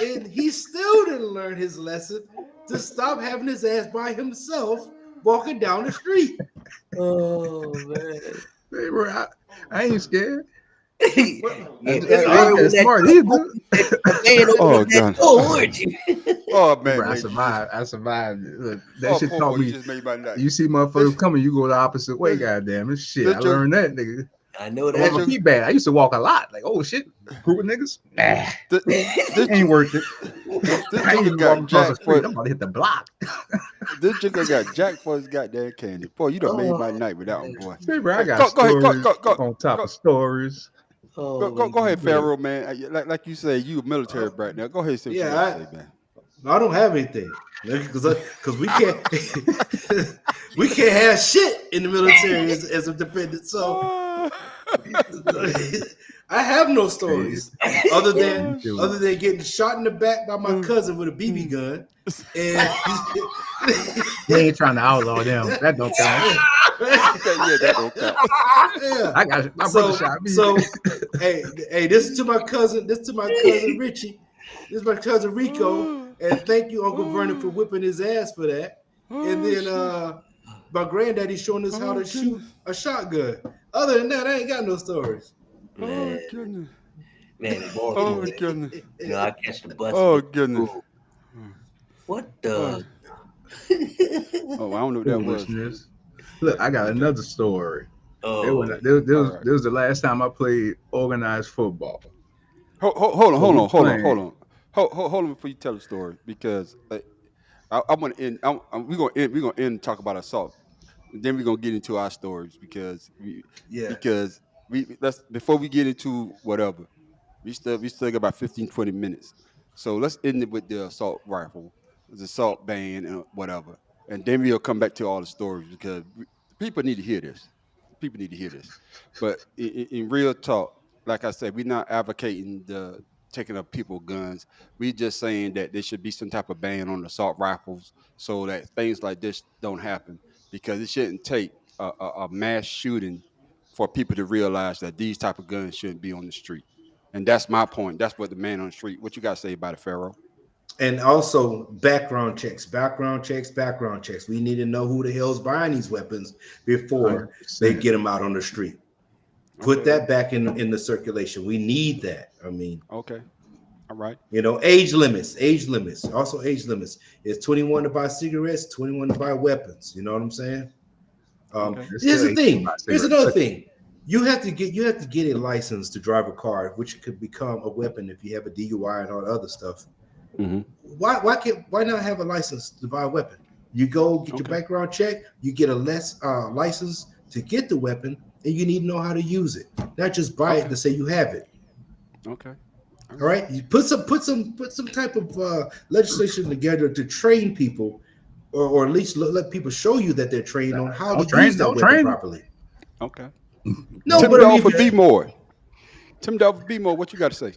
and he still didn't learn his lesson to stop having his ass by himself walking down the street. Oh man. Hey, bro, I ain't scared. It's I ain't that smart either. Oh, God. weren't you? Oh, man. Bro, I man. survived. I survived. Look, that Oh, shit poor taught boy, you me. just made my night. You see motherfuckers This- coming, you go the opposite way. this- Goddamn, it's shit. this I your- learned that, nigga. I know I that. want my feet bad. I used to walk a lot. Like, oh shit, group of niggas. Nah, This ain't worth it. this I ain't nigga even got walking across the jacked street. for I'm about to hit the block. this nigga got jacked for his goddamn candy. Boy, you done made my Oh, night with that one, boy. Hey, bro, I Hey, got go ahead, stories go on top go. of stories. Go ahead, Pharaoh, man. Like you say, you a military brat now. Go ahead and say what you got to say, man. I don't have anything because we can't we can't have shit in the military as a dependent. So I have no stories other than getting shot in the back by my cousin with a BB gun. And They ain't trying to outlaw them. That don't count. Yeah, that don't count. yeah. I got my brother shot me. So hey, this is to my cousin. This is to my cousin Richie. This is my cousin Rico. And thank you, Uncle Vernon, for whipping his ass for that. And then my granddaddy showing us how to shoot a shotgun. Other than that, I ain't got no stories. Oh, goodness. Man, Oh, goodness. you know, I catch the bus. Oh, goodness. What the? Oh, I don't know what that was. Foolishness. Look, I got another story. Oh, There was the last time I played organized football. Hold on before you tell the story, because I want to end. We're gonna end and talk about assault. Then we're gonna get into our stories because we let's before we get into whatever, we still got about 15-20 minutes. So let's end it with the assault rifle, the assault ban, and whatever, and then we'll come back to all the stories because people need to hear this. People need to hear this. But in real talk, like I said, we're not advocating the taking up people guns. We're just saying that there should be some type of ban on assault rifles so that things like this don't happen. Because it shouldn't take a mass shooting for people to realize that these type of guns shouldn't be on the street. And that's my point. That's what the man on the street. What you got to say about it, Pharaoh? And also background checks. We need to know who the hell's buying these weapons before 100%. they get them out on the street. Put that back in the circulation. We need that. I mean, Okay. All right. you know, age limits. Also age limits. It's 21 to buy cigarettes, 21 to buy weapons. You know what I'm saying? Okay. Here's the thing. Here's Cigarettes. another thing. You have to get a license to drive a car, which could become a weapon if you have a DUI and all the other stuff. Mm-hmm. Why not have a license to buy a weapon? You go get your background check, you get a license to get the weapon, and you need to know how to use it, not just buy it to say you have it. Okay. All right, you put some type of legislation together to train people, or at least let people show you that they're trained on how to use that weapon properly. Okay. No, Tim but I mean, Dolph B. More. Tim Dolph B. More. What you got to say?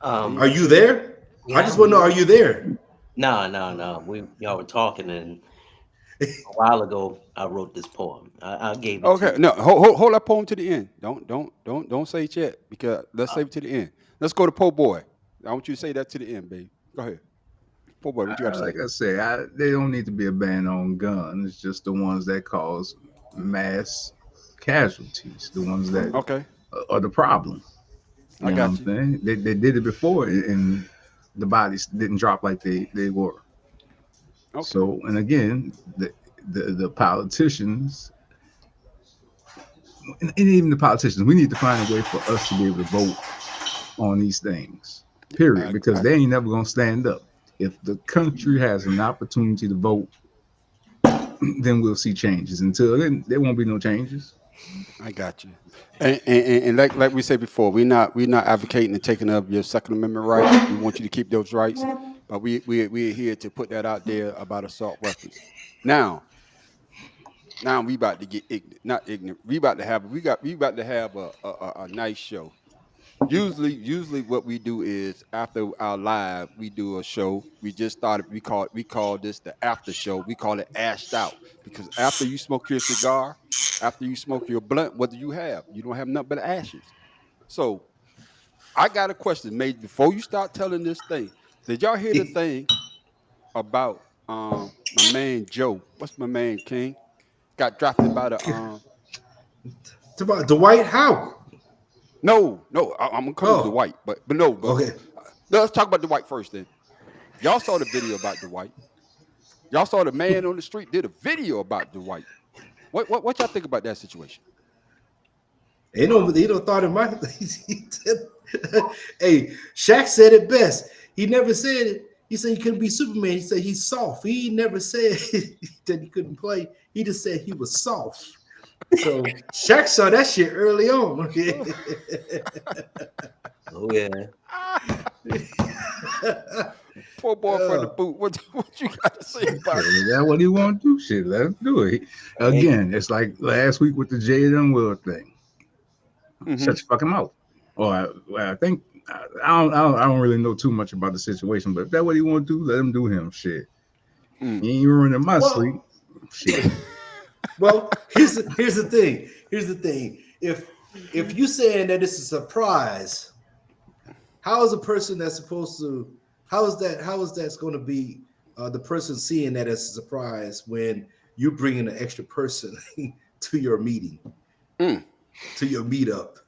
Are you there? Yeah, I just want to know, are you there? No. Y'all were talking, and a while ago I wrote this poem. I gave it. Okay. To you. No. Hold that poem to the end. Don't say it yet because let's save it to the end. Let's go to Po Boy. I want you to say that to the end, baby. Go ahead. Po Boy, what you got to say? Like I say, they don't need to be a ban on guns. It's just the ones that cause mass casualties, the ones that Okay. are the problem. I got you. What I'm saying? They did it before, and the bodies didn't drop like they were. Okay. So, and again, the politicians, and even the politicians, we need to find a way for us to be able to vote on these things. Period, because they ain't never gonna stand up. If the country has an opportunity to vote, then we'll see changes. Until then, there won't be no changes. I got you. And like we said before, we're not advocating the taking of your Second Amendment rights. We want you to keep those rights, but we're here to put that out there about assault weapons. Now we about to get ignorant. Not ignorant. We about to have a nice show. Usually what we do is after our live, we do a show. We just started. We call this the after show. We call it ashed out because after you smoke your cigar, after you smoke your blunt, what do you have? You don't have nothing but ashes. So I got a question, mate. Before you start telling this thing, did y'all hear the thing about my man Joe? What's my man King? Got drafted by the It's about Dwight Howard. no. I'm gonna come to the Oh, white, but no, but okay. let's talk about the white first. Then y'all saw the video about the white. Y'all saw the man on the street did a video about the white. What y'all think about that situation? They don't thought it might. Hey, Shaq said it best. He never said it. He said he couldn't be Superman. He said he's soft. He never said that he couldn't play. He just said he was soft. So Shaq saw that shit early on. Oh yeah. Poor boy from the boot. What you got to say about it? Is that what he want to do? Shit, let him do it. Again, it's like last week with the Jaden Will thing. Shut your fucking mouth. Or I think I don't really know too much about the situation, but if that's what he want to do, let him do him. Shit. He ain't ruining my sleep. Shit. Well, here's the thing. Here's the thing. If you saying that it's a surprise, how is a person that's supposed to? How is that going to be the person seeing that as a surprise when you bring in an extra person to your meeting, to your meetup?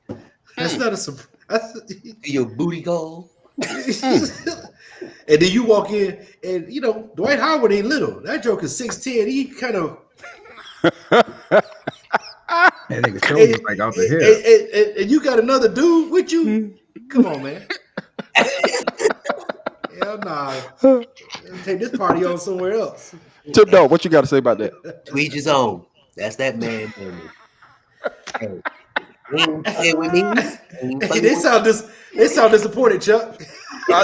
That's not a surprise. Your booty call. And then you walk in, and Dwight Howard ain't little. That joke is 6'10". He kind of. And nigga shoulders like out the hair. And you got another dude with you? Come on, man. Hell nah. Take this party on somewhere else. Tip Dog, what you got to say about that? To each his own. That's that man. Hey. Hey, with me. Hey, they sound disappointed, Chuck. I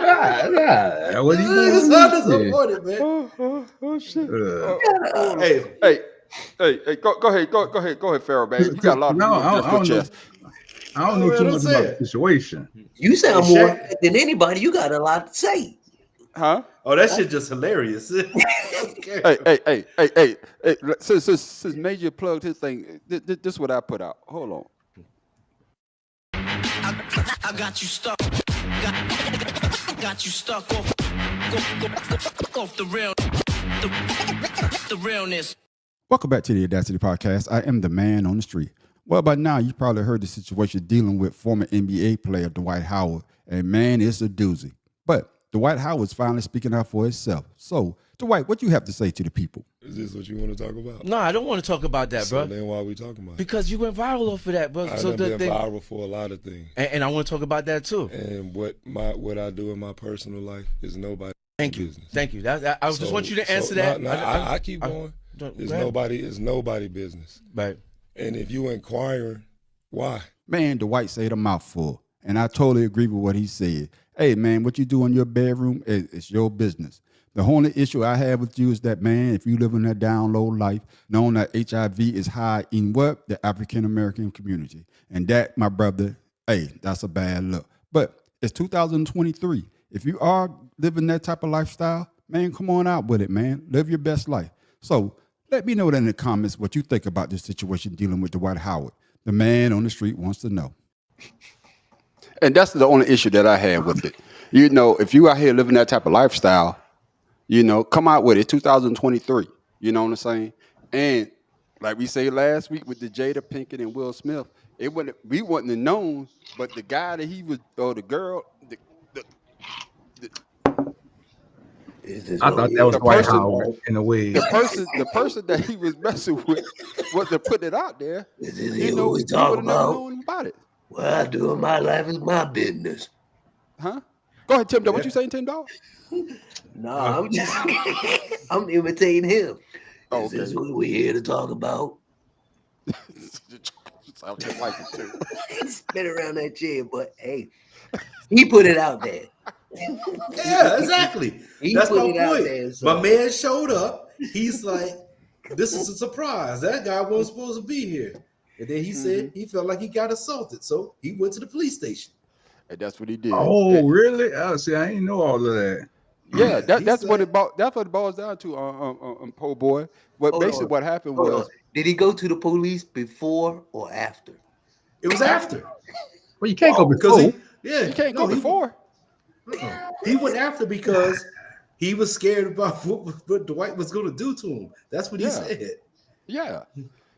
Nah, what do you They sound disappointed, man. Oh shit. Hey, Go ahead, Pharaoh, man. You got a lot of I don't know too much about the situation. You sound more than anybody. You got a lot to say. Huh? Oh, that shit just hilarious. Hey. Since Major plugged his thing, this is what I put out. Hold on. I got you stuck. Got you stuck off the real, the realness. Welcome back to the Audacity Podcast. I am the man on the street. Well, by now you probably heard the situation dealing with former NBA player Dwight Howard, and man, it's a doozy. But Dwight Howard's finally speaking out for himself. So, Dwight, what you have to say to the people? Is this what you want to talk about? No, I don't want to talk about that, bro. So then why are we talking about it? Because you went viral off of that, bro. I've been viral for a lot of things. And I want to talk about that too. And what I do in my personal life is nobody's business. Thank you. I just want you to answer that. I keep going. It's nobody business. Right. And if you inquiring, why? Man, Dwight said a mouthful, and I totally agree with what he said. Hey, man, what you do in your bedroom is your business. The only issue I have with you is that, man, if you live in that down low life, knowing that HIV is high in what? The African-American community. And that, my brother, hey, that's a bad look. But it's 2023. If you are living that type of lifestyle, man, come on out with it, man. Live your best life. So let me know in the comments what you think about this situation dealing with Dwight Howard. The man on the street wants to know. And that's the only issue that I have with it. If you out here living that type of lifestyle, come out with it. 2023. You know what I'm saying? And like we said last week with the Jada Pinkett and Will Smith, we wasn't known, but the guy that he was, or the girl, I thought that was Dwight Howard in a way. The person that he was messing with was to put it out there. We talk about it. What I do in my life is my business. Huh? Go ahead, Tim. What you saying, Tim Dog? No, I'm imitating him. Oh, This is what we're here to talk about. Sounds just like it too. Spin around that chair, but hey, he put it out there. Yeah, exactly. That's my point. There, so. My man showed up. He's like, this is a surprise. That guy wasn't supposed to be here. And then he said he felt like he got assaulted, so he went to the police station. And that's what he did. Oh, really? Oh, see, I ain't know all of that. Yeah, that's said, what it boils down to, po' boy. What basically what happened was, did he go to the police before or after? It was after. Well, you can't go before. you can't go before. He went after because he was scared about what Dwight was going to do to him. That's what he said. Yeah.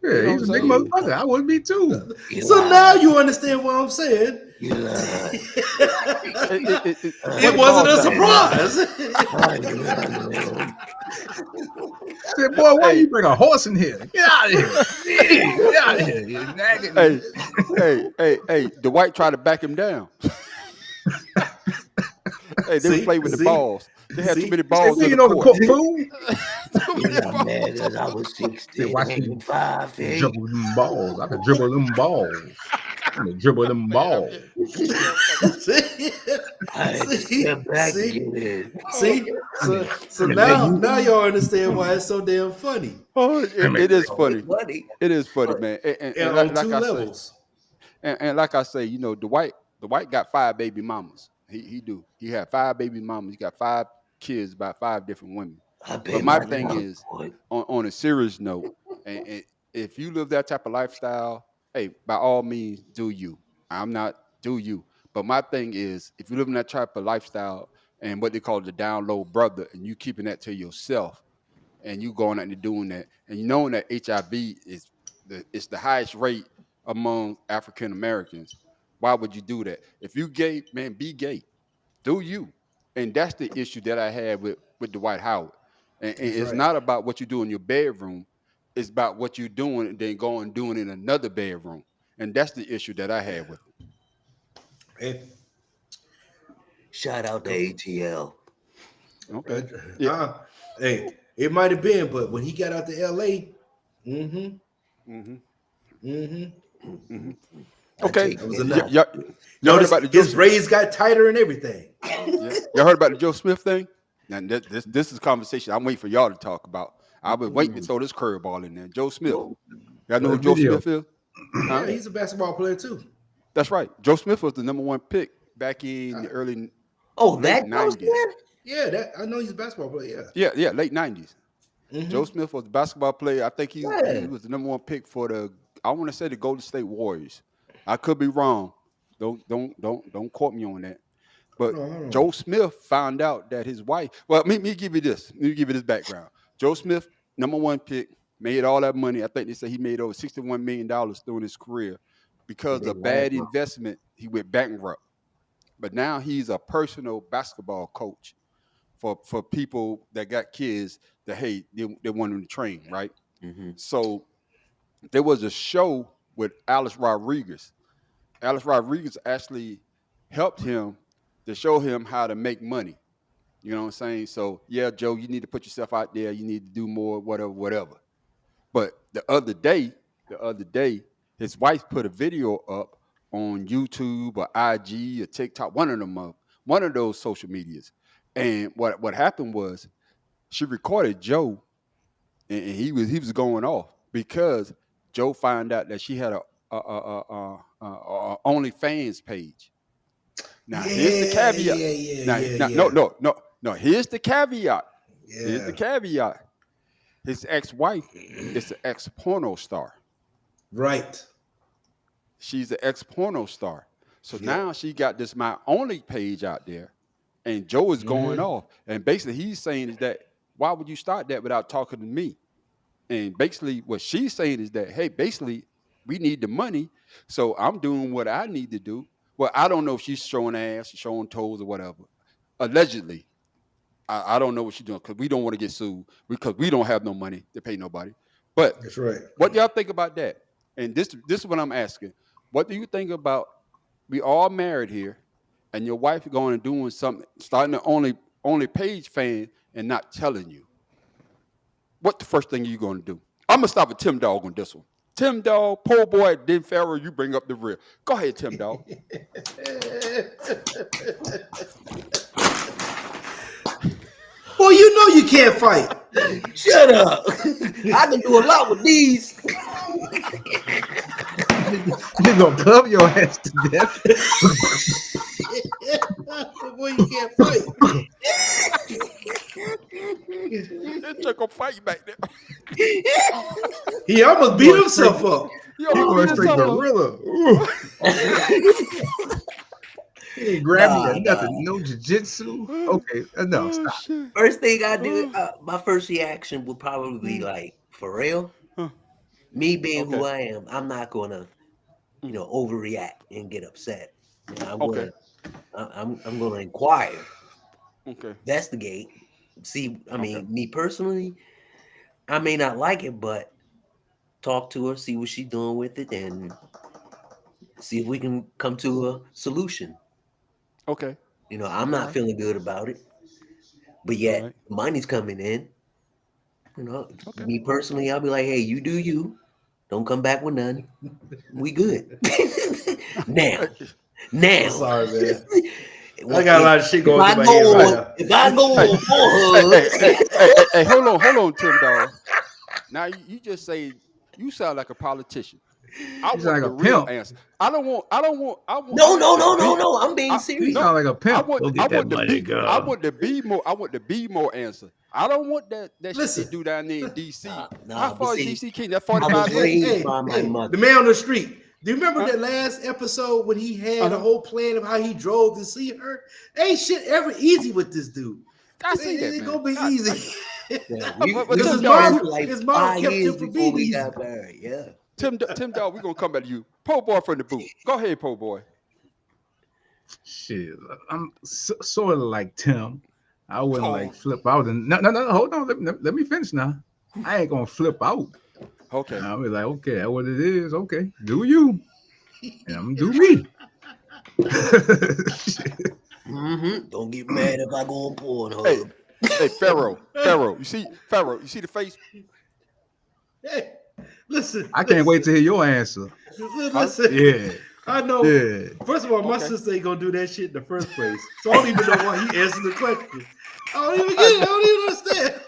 Yeah, You know he's a what big I'm saying? motherfucker. I would be too. So now you understand what I'm saying. It wasn't a surprise. Said, boy, why you bring a horse in here? Get out of here. Get out of here. You're nagging. Hey, Dwight tried to back him down. Hey, they would play with the balls. They had too many balls in the court. I'm mad as I was 16. Watch me 5 dribble them balls. I can dribble them balls. I can dribble them balls. So now y'all understand why it's so damn funny. Oh, it is funny. It is funny, man. And on two levels. And like I say, you know, Dwight got 5 baby mamas. He do. He had 5 baby mamas. He got 5 kids by 5 different women. But my thing is, on a serious note, and if you live that type of lifestyle, hey, by all means, do you. I'm not do you. But my thing is, if you live in that type of lifestyle and what they call the down low brother, and you keeping that to yourself, and you going out and doing that, and you knowing that HIV is the highest rate among African Americans, why would you do that? If you gay, man, be gay. Do you. And that's the issue that I had with Dwight Howard. And it's not about what you do in your bedroom. It's about what you're doing and then going and doing in another bedroom. And that's the issue that I had with it. Hey. Shout out to ATL. Okay. Hey, it might have been, but when he got out to LA, okay. That was enough. Y'all heard about his braids got tighter and everything. Y'all heard about the Joe Smith thing? Now this is a conversation I'm waiting for y'all to talk about. I was waiting to throw this curveball in there. Joe Smith. Y'all know who Joe Smith is? Yeah, he's a basketball player too. That's right. Joe Smith was the #1 pick back in the early that 90s. Yeah, I know he's a basketball player. Yeah, late 90s. Joe Smith was the basketball player. I think he was the #1 pick for I want to say the Golden State Warriors. I could be wrong. Don't quote me on that. But Joe Smith found out that his wife. Well, let me give you this. Let me give you this background. Joe Smith, #1 pick, made all that money. I think they said he made over $61 million during his career. Because of bad investment, he went bankrupt. But now he's a personal basketball coach for people that got kids that, hey, they want them to train, right? So there was a show with Alice Rodriguez. Alice Rodriguez actually helped him to show him how to make money. You know what I'm saying? So, yeah, Joe, you need to put yourself out there. You need to do more, whatever. But the other day, his wife put a video up on YouTube or IG or TikTok, one of those social medias. And what happened was she recorded Joe, and he was going off because Joe found out that she had a OnlyFans page. Now here's the caveat. No. Here's the caveat. Here's the caveat. His ex-wife is an ex-porno star. Right. She's an ex-porno star. So now she got this My Only page out there, and Joe is going off. And basically he's saying is that, why would you start that without talking to me? And basically what she's saying is that, hey, basically we need the money, so I'm doing what I need to do. Well, I don't know if she's showing ass, showing toes or whatever. Allegedly. I don't know what she's doing because we don't want to get sued because we don't have no money to pay nobody. But that's right. What y'all think about that? And this is what I'm asking. What do you think about we all married here and your wife going and doing something, starting the only page fan and not telling you? What the first thing you going to do? I'm going to stop with Tim Dog on this one. Tim Dog, po' boy, then Pharaoh, you bring up the rear. Go ahead, Tim Dog. Well, you know you can't fight. Shut up. I can do a lot with these. You gonna club your ass to death. Boy, you can't fight. That chick gonna fight back there. He almost beat himself up. Yo, You going beat straight himself up. gorilla. Ooh. He ain't grab me or Nah, nothing. No jiu-jitsu. Okay, no, Oh, stop. shit. First thing I do, my first reaction would probably be like, for real. Huh. Me being who Okay. I am, I'm not gonna, overreact and get upset. I'm Okay. I'm gonna inquire. Okay. That's the gate. See, I mean, Okay. me personally, I may not like it, but talk to her, see what she's doing with it, and see if we can come to a solution. Okay. I'm not Alright. feeling good about it, but All yet right. money's coming in. Okay. Me personally, I'll be like, hey, you do you. Don't come back with none. We good. now, I'm sorry, man. Well, I got a lot of shit going if through I my head right go now. if I go Hey, on hey, Pornhub, hey, hold on, Tim Dog. Now you just say you sound like a politician. I You sound want like the a real pimp. answer. I want no, the B. I'm being I, You serious. no, sound like a I pimp. want Go I get that want the money, B. I girl. want the B more. I want the B more answer. I don't want that shit they Listen, do down there in DC. How But far is see, DC King? That I was 45 minutes? raised by my the mother. man on the street. Do you remember Huh? that last episode when he had a Uh-huh. whole plan of how he drove to see her? Ain't shit ever easy with this dude. I It see that, ain't man. gonna be easy. Yeah, But Because Tim we Dog, married for like his mom 5 kept him years from before being we easy. got married. Yeah. Tim Dog, we're gonna come back to you. Po boy from the boot. Go ahead, po boy. Shit, I'm sort of like Tim. I wouldn't like Oh, flip out. And no, hold on. Let me finish now. I ain't gonna flip out. okay. I'll be like, okay, that's what it is. Okay, do you, and I'm gonna do me. Don't get mad if I go on Hey, Pornhub. hey, Pharaoh. You see the face? Hey, listen, I can't wait to hear your answer. Huh? listen. Yeah, I know. yeah. First of all, my Okay. sister ain't gonna do that shit in the first place, so I don't even know why he answered the question. I don't even get I it. I know. don't even understand.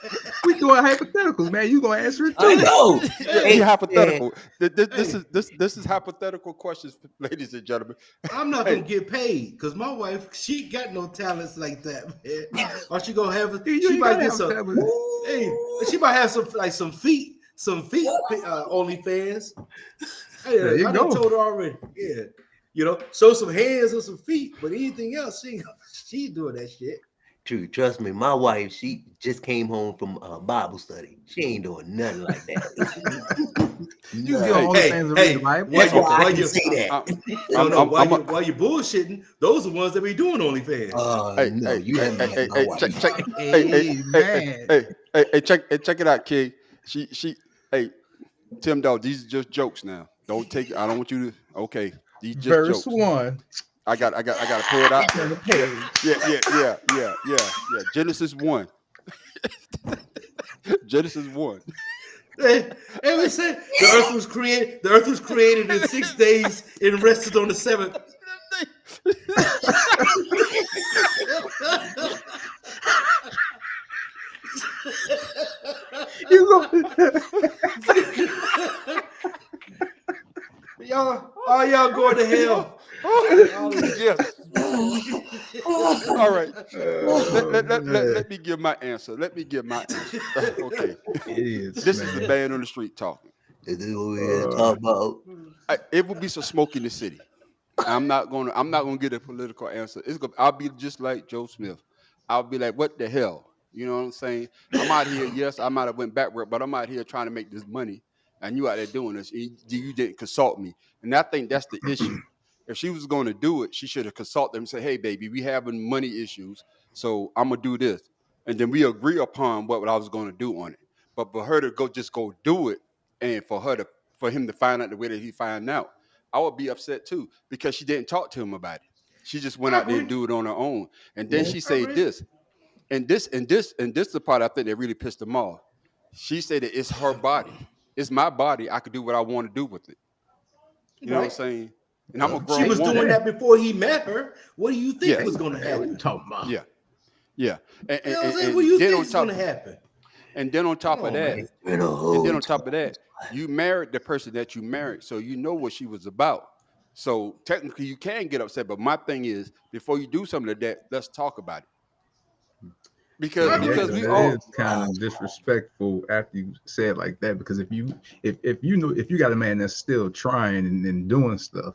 We doing hypotheticals, man. You gonna answer it I too? know. Yeah, he Hey, hypothetical. This Hey. is hypothetical questions, ladies and gentlemen. I'm not Hey, gonna get paid because my wife, she got no talents like that, man. Or she gonna have, You she ain't might gotta get have some. that. Hey, she might have some feet, OnlyFans. There you I done go. told her already. Yeah, show some hands or some feet, but anything else, she doing that shit. true. Trust me, my wife, she just came home from Bible study. She ain't doing nothing like that. You can get on None. hey, OnlyFans and read the Hey, Bible. That's why I while can you, say that. I'm a, while you bullshitting, those are the ones that be doing OnlyFans. No, you haven't met my wife. check it out, kid. Hey, Tim Dog, these are just jokes now. Don't take it. I don't want you to. Okay, these just Verse jokes. 1. I got to pull it out. Turn the Yeah. Genesis 1. Genesis 1. And we said the earth was created. The earth was created in 6 days and rested on the seventh. You go. All y'all going to hell. Yeah. All right. Let me give my answer. Okay. Idiots, This is the man. man on the street talking. Is this what we're here to talk about? It will be some smoke in the city. I'm not gonna get a political answer. I'll be just like Joe Smith. I'll be like, what the hell? You know what I'm saying? I'm out here. Yes, I might have went backward, but I'm out here trying to make this money, and you out there doing this. You didn't consult me, and I think that's the issue. If she was going to do it, she should have consulted them and say, "Hey, baby, we having money issues, so I'm gonna do this," and then we agree upon what I was going to do on it. But for her to go do it, and for him to find out the way that he found out, I would be upset too because she didn't talk to him about it. She just went I out there and agree. do it on her own. And then she I said agree. this, and this the part I think that really pissed them off. She said that it's her body. It's my body. I could do what I want to do with it. You know what I'm Right. saying? And I'm a She grown was woman. doing that before he met her. What do you think Yeah. was going to Hey, what you happen? talking about? Yeah. And, You know and, what I'm saying? and What do you then think on is going top to happen? and then on top Come of on, that, man. Been a and then whole on top of that, You married the person that you married, so you know what she was about. So technically, you can get upset. But my thing is, before you do something like that, let's talk about it. Yeah, Because we that all is kind of disrespectful after you say it like that. Because if you got a man that's still trying and doing stuff,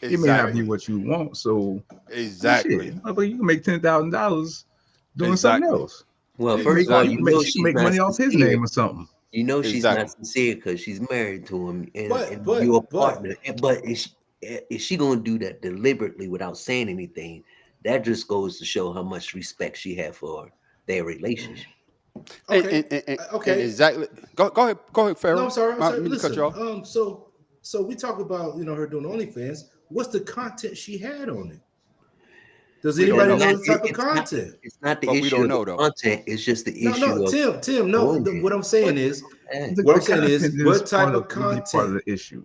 it may not be exactly, what you want. So exactly, shit, motherfucker, you can make $10,000 doing something exactly, else. Well, You can first make of all, you exactly, you can make know she can she's make not money off his sincere. name or something. You know she's not exactly. sincere because she's married to him and But you're a but partner. But is she gonna do that deliberately without saying anything? That just goes to show how much respect she had for their relationship. And okay, and, and, and and okay. exactly. Go ahead, No, Pharaoh. I'm sorry. I'm I sorry. didn't mean to cut you Listen, off. so we talk about her doing OnlyFans. What's the content she had on it? Does We don't anybody know, know the type of content? It's not the but we issue don't of the know though. content. It's just the No, no, issue of Tim. No, doing it. what I'm saying But is, Eh. the content is what type of would be part of content? the issue.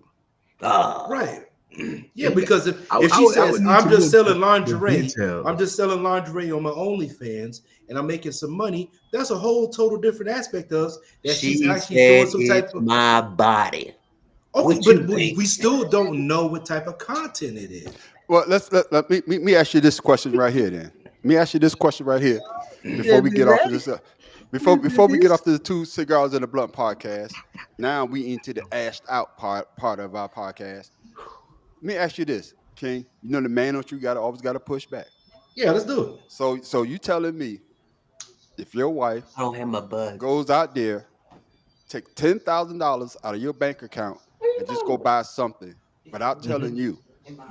Ah, Right. Yeah, You got- because if I she would says need I'm to just get selling the lingerie, I'm details. just selling lingerie on my OnlyFans, and I'm making some money, that's a whole total different aspect of us that she's she actually doing said some type it's of. my body. Okay, What but you think? we still don't know what type of content it is. Well, let me ask you this question right here. Then let me ask you this question right here before we get off of this. Before we get off to the two cigars and a blunt podcast. Now we into the ashed out part of our podcast. Let me ask you this, King. You know the man on you got always got to push back. Yeah, let's do it. So you telling me if your wife I don't have my bud. goes out there, take $10,000 out of your bank account and just go buy something without telling you,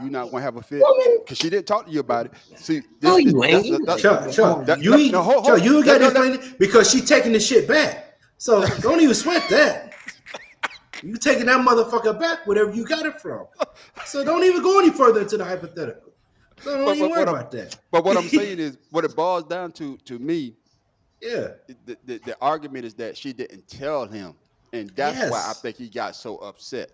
you not gonna have a fit because she didn't talk to you about it. See, No, this you ain't. You ain't Chuck, come on, you you. no, ain't Chuck, you ain't got to no, explain it because she taking the shit back. So don't even sweat that. You taking that motherfucker back, wherever you got it from. So don't even go any further into the hypothetical. So don't even worry about that. but what I'm saying is, what it boils down to me, Yeah. the argument is that she didn't tell him, and that's why I Yes. think he got so upset.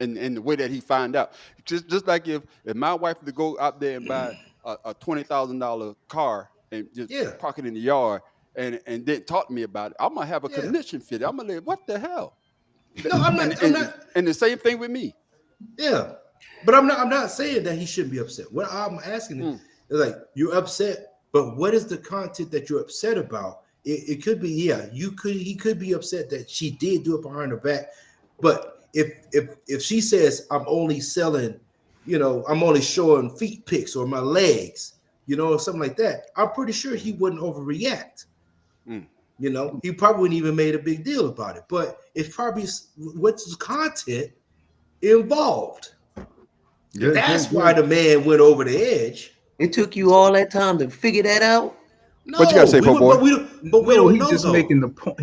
And the way that he found out, just like if my wife were to go out there and buy a $20,000 car and just Yeah. park it in the yard and didn't talk to me about it, I'm gonna have a Yeah. condition fit. I'm gonna what the hell? No, I'm And, not. I'm and not. and the same thing with me. Yeah, but I'm not. I'm not saying that he shouldn't be upset. What I'm asking Mm. is like, you're upset, but what is the content that you're upset about? It could be, yeah, he could be upset that she did do it behind her back, but if she says I'm only selling, I'm only showing feet pics or my legs, or something like that, I'm pretty sure he wouldn't overreact. Mm. He probably wouldn't even made a big deal about it. But it's probably what's the content involved. That's why the man went over the edge. It took you all that time to figure that out. What you gotta say, po boy? But we No, don't he's know just though. making the point.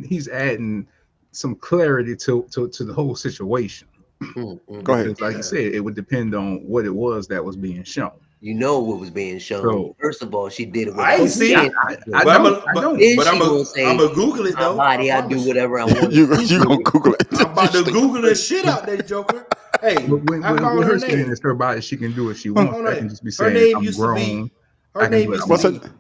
He's adding some clarity to the whole situation. Go ahead. Because, like you said, it would depend on what it was that was being shown. You know what was being shown. So- First of all, she did it I without ain't seen saying it. anything. I But I'm don't. Then but she I'm gonna say, gonna Google it my though. body, I do promise you. whatever I want. You gonna Google it? I'm about to Google the shit out that Joker. Hey, But when, I when, call when her her saying name. it's her body, she can do what she wants. Hold I on. can just be Her saying name I'm used to be. grown. Her I can do name what I used want. to What's be. it?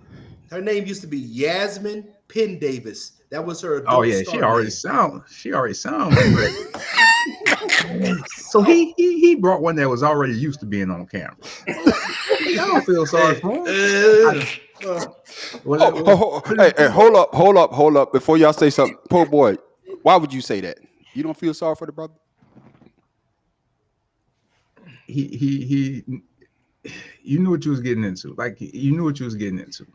Her name used to be Yasmin Penn Davis. That was her adult Oh yeah, star she already name. sounds good. So he brought one that was already used to being on camera. I don't feel sorry for him. Hey, hold up. Before y'all say something, poor boy, why would you say that? You don't feel sorry for the brother? He you knew what you was getting into. Like you knew what you was getting into.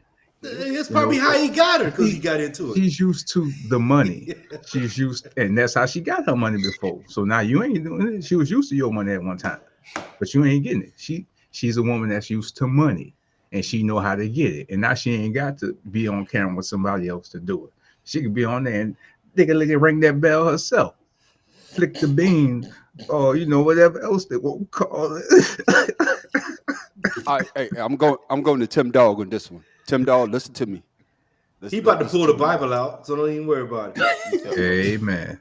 It's probably how he got her because he got into it. She's used to the money. She's used, and that's how she got her money before. So now you ain't doing it. She was used to your money at one time, but you ain't getting it. She's a woman that's used to money, and she know how to get it. And now she ain't got to be on camera with somebody else to do it. She could be on there and they can ring that bell herself, flick the bean, or whatever else they won't call it. Hey, I'm going to Tim Dog on this one. Tim Dog, listen to me. He about to pull the Bible out, so don't even worry about it. Amen.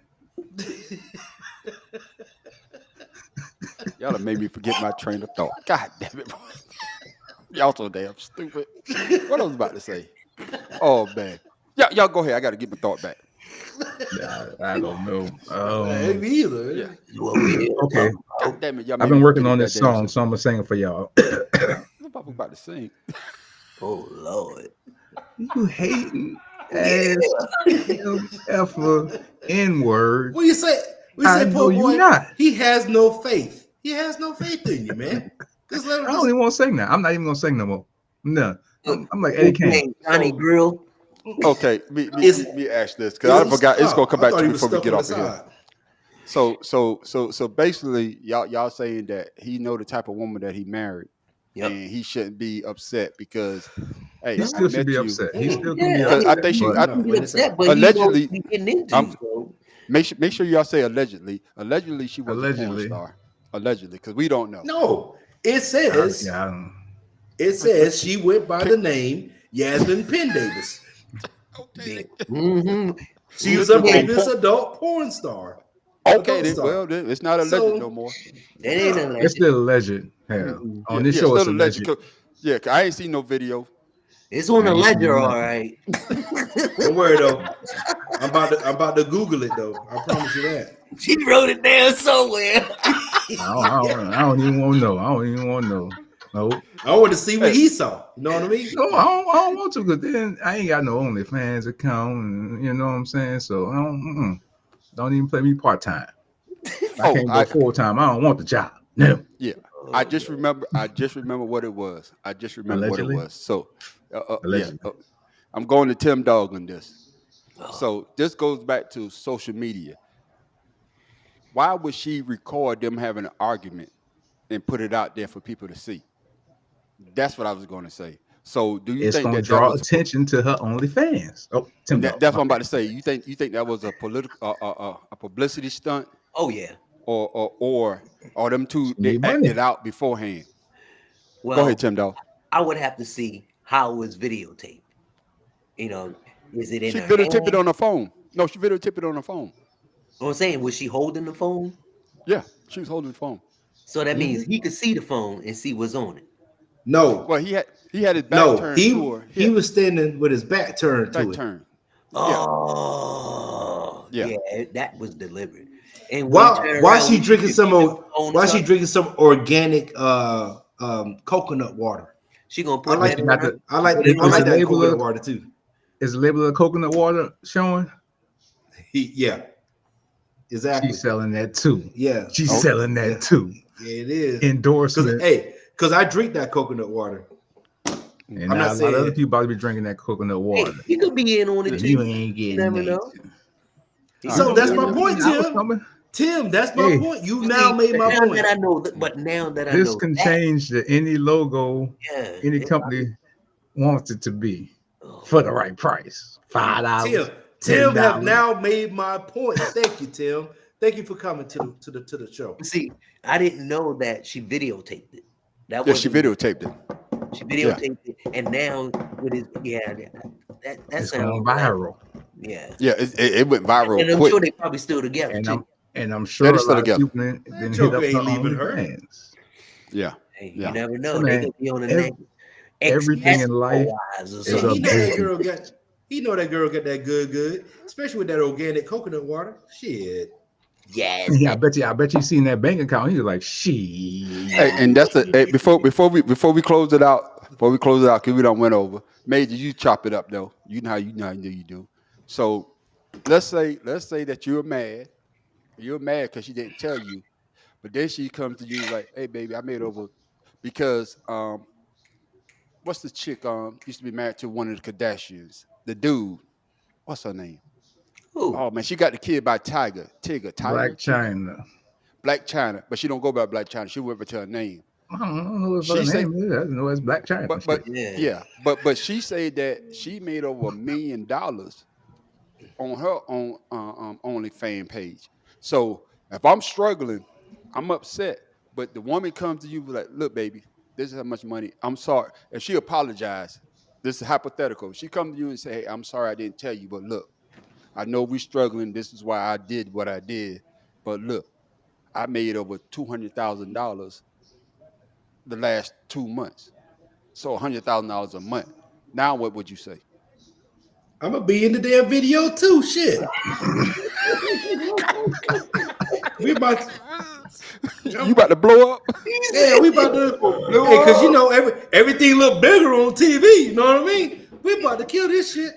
Y'all done made me forget my train of thought. God damn it. Y'all so damn stupid. What I was about to say. Oh, man. Y'all go ahead. I got to get my thought back. I don't know. Ain't me either. Yeah. What we here to Okay. talk God about. damn it, y'all I've made me been working forget on that this damn song, shit. so I'm gonna sing it for y'all. What I was about to sing? Oh Lord. You hating Yeah. ass MFer N-word. What you say? We I say, know poor you boy, not. he has no faith. He has no faith in you, man. Just let him I don't just. even want to sing that. I'm not even gonna sing no more. No. Look, I'm like Eddie his Kane. name Johnny So Grill. okay, Is me ask this because I forgot. It's gonna come I back thought to he me was before we stuck get on the off of here. side. So basically, y'all saying that he know the type of woman that he married, Yep. and he shouldn't be upset because, He hey, I still should be met you. upset. He still can be Yeah, I Because mean, I upset. think she, But I, he No, can be when it's upset, but he knows allegedly, what he getting into. I'm So make sure y'all say allegedly. Allegedly, she was a porn allegedly, star. Allegedly, because we don't know. no. It says I don't. she went by the name Yasmin Penn Davis. yeah. Okay, Mm-hmm. She was a Mr. Yeah, previous adult porn star. Okay, Adult star. it's not alleged no So more. that ain't a It's legend. still alleged. Hell, Mm-mm. on Yeah, this yeah, show, it's still alleged. alleged. Yeah, 'cause I ain't seen no video. It's on I the ain't ledger, seen all nothing. right. don't worry though. I'm about to Google it though. I promise you that. She wrote it down somewhere. I don't even want to know. I don't even want to know. No, I want to see what Hey, he saw. You know what I mean? no, I don't want to. Cause then I ain't got no OnlyFans account, and you know what I'm saying. So I don't even play me part time. I oh, can't go full time. I don't want the job. No, yeah. Oh, I just remember what it was. I just remember what it allegedly, was. So, yeah, allegedly. I'm going to Tim Dog on this. oh. So this goes back to social media. Why would she record them having an argument and put it out there for people to see? That's what I was going to say. So, do you It's think gonna that draw was attention to her OnlyFans. Oh, Tim Dog. that's My what I'm about bad. to say? You think that was a political a publicity stunt, Oh yeah. or them two She they need money. acted out beforehand? Go ahead, Well, Tim Dog. I would have to see how it was videotaped. You know, is it in She her videotaped it hand? on her phone. No, she videotaped it on her phone. What I'm saying, was she holding the phone? Yeah, she was holding the phone. So that means Hmm. he could see the phone and see what's on it. No, Well, he had his back no. turned to her. He He had was standing with his back turned to back it. turned. Yeah, Oh, yeah. yeah, that was deliberate. And when he turned While around, she we drinking see some the phone or while she something. drinking some organic coconut water. She gonna I put But that she like in got her. the. I like Put it I on Is her. the like that label coconut of water too. coconut water showing? Yeah, exactly. She's selling that too. Yeah. She's Oh, selling Yeah. that too. Yeah, it is. Endorsement. Cause I drink that coconut water. And I'm now not a lot of other saying people about to be drinking that coconut Hey, water. he could be in on it yeah. And you too. ain't You getting never that. know. He All right. could so. be That's in my on it. point, I was Tim. coming. Tim, that's my Hey, point. You But now see, made my now point. that I know, but now that I this know can that, change to any logo yeah, any it, company wants it to be oh, for the right price. Tim, $5, Tim have $10. now made my point. Thank you, Tim. Thank you for coming to the show. see, I didn't know that she videotaped it. That Yeah, she wasn't. videotaped it. She Yeah, videotaped it, and now with his, yeah, that It's sounds going like, viral. yeah. yeah. It went viral And I'm quick. sure they probably still together And too. I'm Yeah, sure they a still lot of together. people That then hit Joker up her ain't leaving her. OnlyFans. Yeah, Hey, you yeah. never Hey know. They man, could be on the next everything in ex-basketball life wives or is Hey, a he something. know that business. girl got. He know that girl got that good, especially with that organic coconut water. Shit. Yes, Yeah, man. I bet you seen that bank account. He was like, she. Hey, and that's the hey, before we close it out. Before we close it out, because we don't went over. Major, you chop it up though. You know how you do. So let's say that you're mad. You're mad because she didn't tell you, but then she comes to you like, "Hey, baby, I made over because what's the chick used to be married to one of the Kardashians? The dude, what's her name? Who? Oh man, she got the kid by Tiger, Black China. Black China, but she don't go by Black China. She went to her name. I don't know what She her say, name is. I just know it's Black China. but Shit. Yeah. yeah, but she said that she made over $1 million on her own OnlyFans page. So if I'm struggling, I'm upset. But the woman comes to you like, look, baby, this is how much money. I'm sorry. If she apologized, this is hypothetical. She comes to you and say, hey, I'm sorry I didn't tell you, but look, I know we're struggling. This is why I did what I did. But look, I made over $200,000 the last 2 months. So $100,000 a month. Now what would you say? I'm gonna be in the damn video too. Shit. We about to, You about to blow up? yeah, we about to. Hey, because you know everything look bigger on TV. You know what I mean? We about to kill this shit.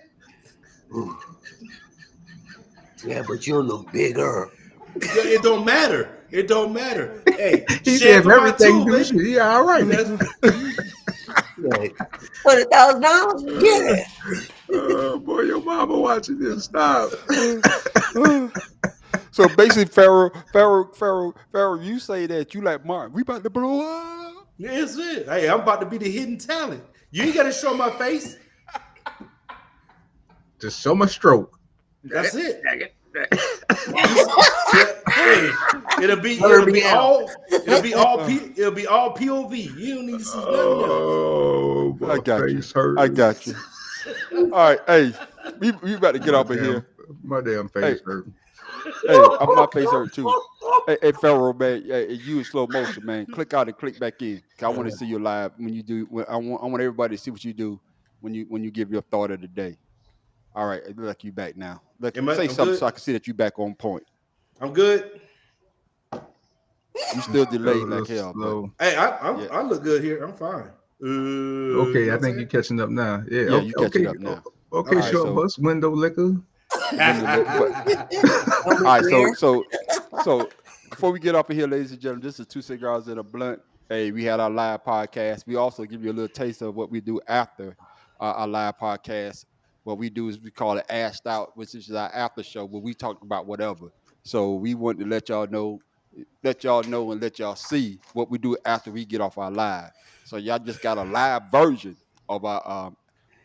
Yeah, but you look bigger. Yeah, it don't matter. It don't matter. Hey, He share said for my everything tool, do baby. shit. Yeah, all right. $100,000? Yeah. Oh boy, your mama watching this. Stop. So basically, Pharaoh, you say that you like Martin. We about to blow up. That's it. Hey, I'm about to be the hidden talent. You ain't got to show my face. Just show my stroke. That's it. Hey, it'll be all POV. You don't need to see nothing else. oh, I my got face you. hurt. I got you. All right, hey, we about to get off of here. My damn face hurt. Hey, my face hurt too. Hey, Pharaoh, man, you in slow motion, man. Click out and click back in. 'Cause I want to see you live when you do. I want everybody to see what you do when you give your thought of the day. All right, it look like you back now. Look, say something good? so I can see that you back on point. I'm good. You still delayed like hell, but hey, I look good here. I'm fine. Okay, I think you're catching up now. Yeah, yeah, you catching okay. up now. Okay, All right, short so- bus, window liquor. All right, so before we get up in here, ladies and gentlemen, this is Two Cigars and a Blunt. Hey, we had our live podcast. We also give you a little taste of what we do after our live podcast. What we do is we call it Ashed Out, which is our after show where we talk about whatever. So we want to let y'all know and let y'all see what we do after we get off our live. So y'all just got a live version of our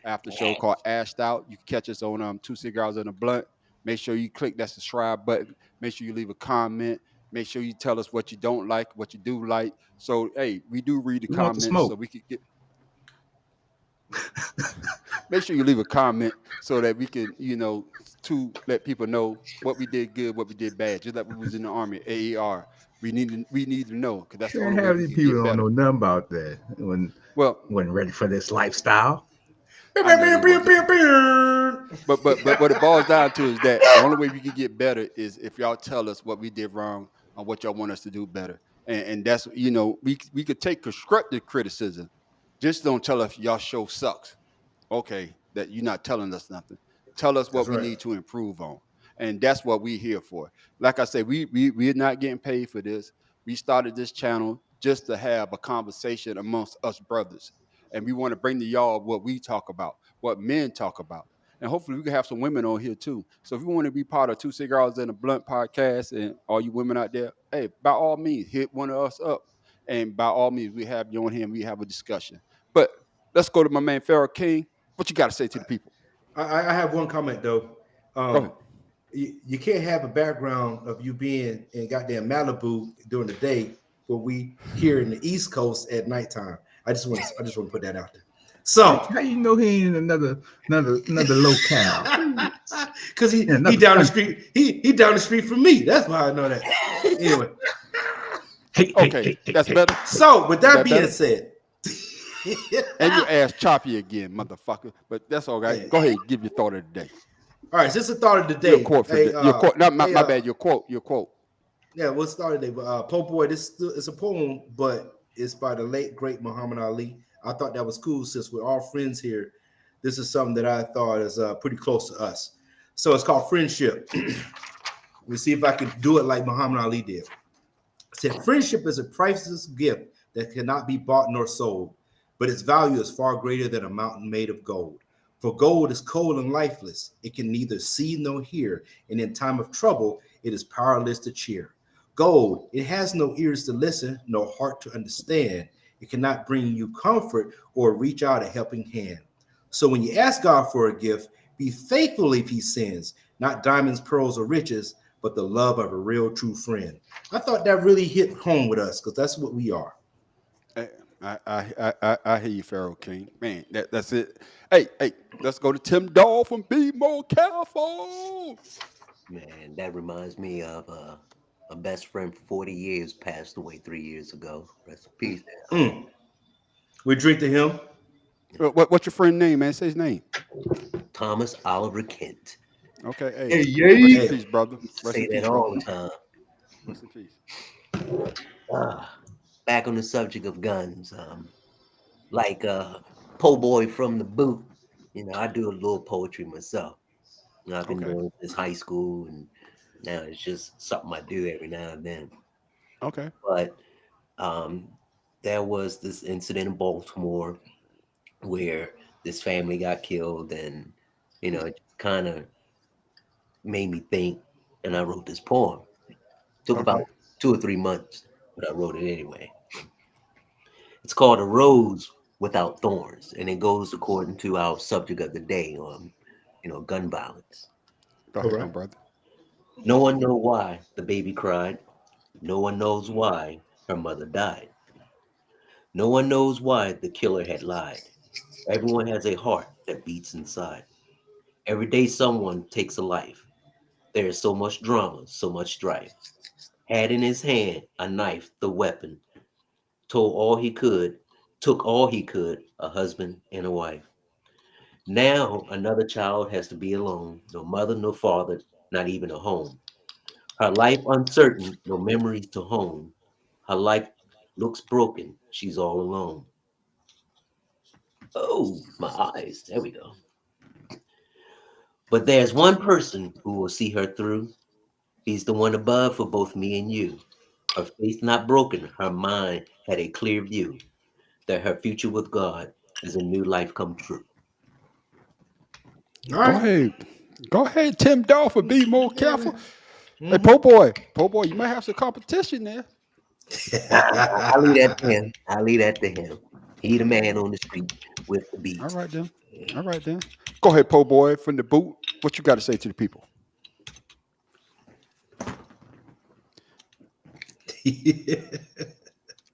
after show called Ashed Out. You can catch us on Two Cigars and a Blunt. Make sure you click that subscribe button. Make sure you leave a comment. Make sure you tell us what you don't like, what you do like. So, hey, we do read the We want the comments smoke. so we could get. Make sure you leave a comment so that we can, to let people know what we did good, what we did bad. Just like we was in the army, AER. We need to know because that's the Can't only way have we these can people get don't better. know nothing about that. Well, Wasn't ready for this lifestyle. I know they wasn't. But what it boils down to is that the only way we can get better is if y'all tell us what we did wrong or what y'all want us to do better. And that's we could take constructive criticism. Just don't tell us y'all show sucks. Okay, that you're not telling us nothing. Tell us what That's we right. need to improve on. And that's what we're here for. Like I said, we're not getting paid for this. We started this channel just to have a conversation amongst us brothers. And we want to bring to y'all what we talk about, what men talk about. And hopefully we can have some women on here too. So if you want to be part of Two Cigars and a Blunt podcast and all you women out there, hey, by all means, hit one of us up. And by all means, we have you on here and we have a discussion. But let's go to my man Pharaoh King. What you got to say to the people? I have one comment though. Go ahead. You can't have a background of you being in goddamn Malibu during the day, but we here in the East Coast at nighttime. I just want to put that out there. So How you know he ain't another locale? Because he down the street. He down the street from me. That's why I know that. Anyway. Okay, that's better. So with that being better? said. And your ass choppy again, motherfucker. But that's all right. Go ahead, give your thought of the day. All right, since the thought of the day. Your quote for your quote. Not my bad. Your quote. Yeah, we'll start today. But Po Boy, this is a poem, but it's by the late great Muhammad Ali. I thought that was cool since we're all friends here. This is something that I thought is pretty close to us. So it's called Friendship. We'll see if I can do it like Muhammad Ali did. It said, friendship is a priceless gift that cannot be bought nor sold, but its value is far greater than a mountain made of gold. For gold is cold and lifeless. It can neither see nor hear, and in time of trouble, it is powerless to cheer. Gold, it has no ears to listen, no heart to understand. It cannot bring you comfort or reach out a helping hand. So when you ask God for a gift, be faithful if he sends, not diamonds, pearls, or riches, but the love of a real true friend. I thought that really hit home with us because that's what we are. I hear you, Pharaoh King. Man, that's it. Hey, let's go to Tim Dolphin. Be more careful. Man, that reminds me of a best friend for 40 years passed away 3 years ago. Rest in peace. We drink to him. What's your friend name, man? Say his name. Thomas Oliver Kent. Okay, Hey, hey, rest in yay. peace, brother. Rest Say in that peace, brother. all the time. Rest in peace. Ah, back on the subject of guns, like Po Boy from the Boot. I do a little poetry myself. I've been Okay, doing it since high school, and now it's just something I do every now and then. okay, But um, there was this incident in Baltimore where this family got killed, and it kind of made me think, and I wrote this poem. Took okay. about 2 or 3 months, but I wrote it anyway. It's called A Rose Without Thorns, and it goes according to our subject of the day on, gun violence. Go All ahead, my right. brother. No one knows why the baby cried. No one knows why her mother died. No one knows why the killer had lied. Everyone has a heart that beats inside. Every day someone takes a life. There is so much drama, so much strife. Had in his hand a knife, the weapon, told all he could, took all he could, a husband and a wife. Now another child has to be alone, no mother, no father, not even a home. Her life uncertain, no memories to home. Her life looks broken, she's all alone. Oh, my eyes, there we go. But there's one person who will see her through. He's the one above for both me and you. Her faith not broken, her mind had a clear view that her future with God is a new life come true. All Go right. ahead. Go ahead, Tim Dolphin. Be more Yeah, careful. man. Hey, Po Boy, you might have some competition there. I leave that to him. I leave that to him. He the man on the street with the All beat. right then. All right then. Go ahead, Po Boy, from the boot. What you got to say to the people?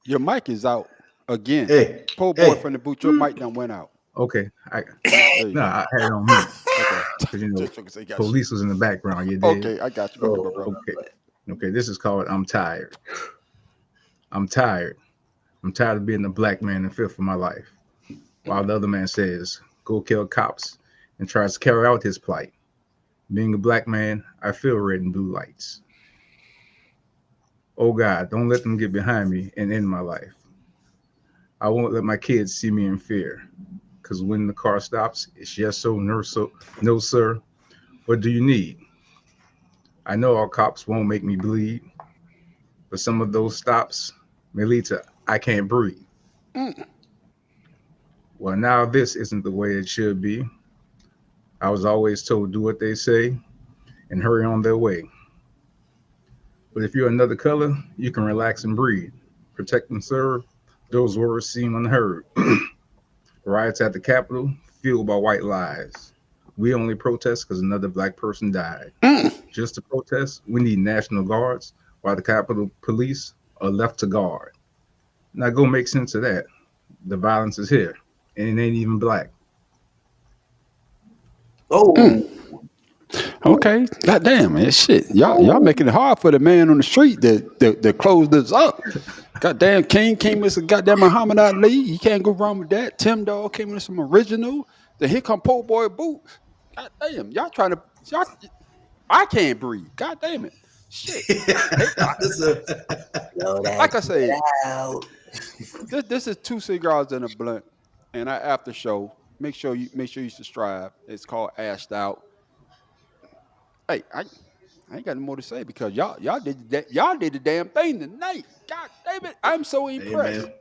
Your mic is out again. Hey, Po Boy hey. from the boot, your mic done went out. Okay, There you no, go. I had it on mute Okay. because Just so you got shit. police was in the background. You did. Okay, I got you. Go ahead, my Oh, brother. Okay, okay. This is called "I'm Tired." I'm tired. I'm tired of being the black man in fifth of my life, while the other man says, "Go kill cops," and tries to carry out his plight. Being a black man, I feel red and blue lights. Oh God, don't let them get behind me and end my life. I won't let my kids see me in fear. Because when the car stops, it's yes, so, no, so, no, sir. What do you need? I know all cops won't make me bleed, but some of those stops may lead to I can't breathe. Mm. Well, now this isn't the way it should be. I was always told do what they say and hurry on their way. But if you're another color, you can relax and breathe. Protect and serve. Those words seem unheard. Riots at the Capitol, fueled by white lies. We only protest because another black person died. Mm. Just to protest, we need National Guards, while the Capitol Police are left to guard. Now go make sense of that. The violence is here, and it ain't even black. Mm. oh, Okay. God damn, man. Shit. Y'all oh. making it hard for the man on the street that closed this up. Goddamn King came with some goddamn Muhammad Ali. You can't go wrong with that. Tim Dog came with some original. Then here come Po Boy Boot. God damn, y'all trying to y'all I can't breathe. God damn it. Shit. Hey, This a- Blow that like I shit say, out. this is two cigars in a blunt. And I after show. Make sure you subscribe. It's called Ashed Out. Hey, I ain't got no more to say because y'all did the damn thing tonight. God damn it. I'm so hey, impressed. man.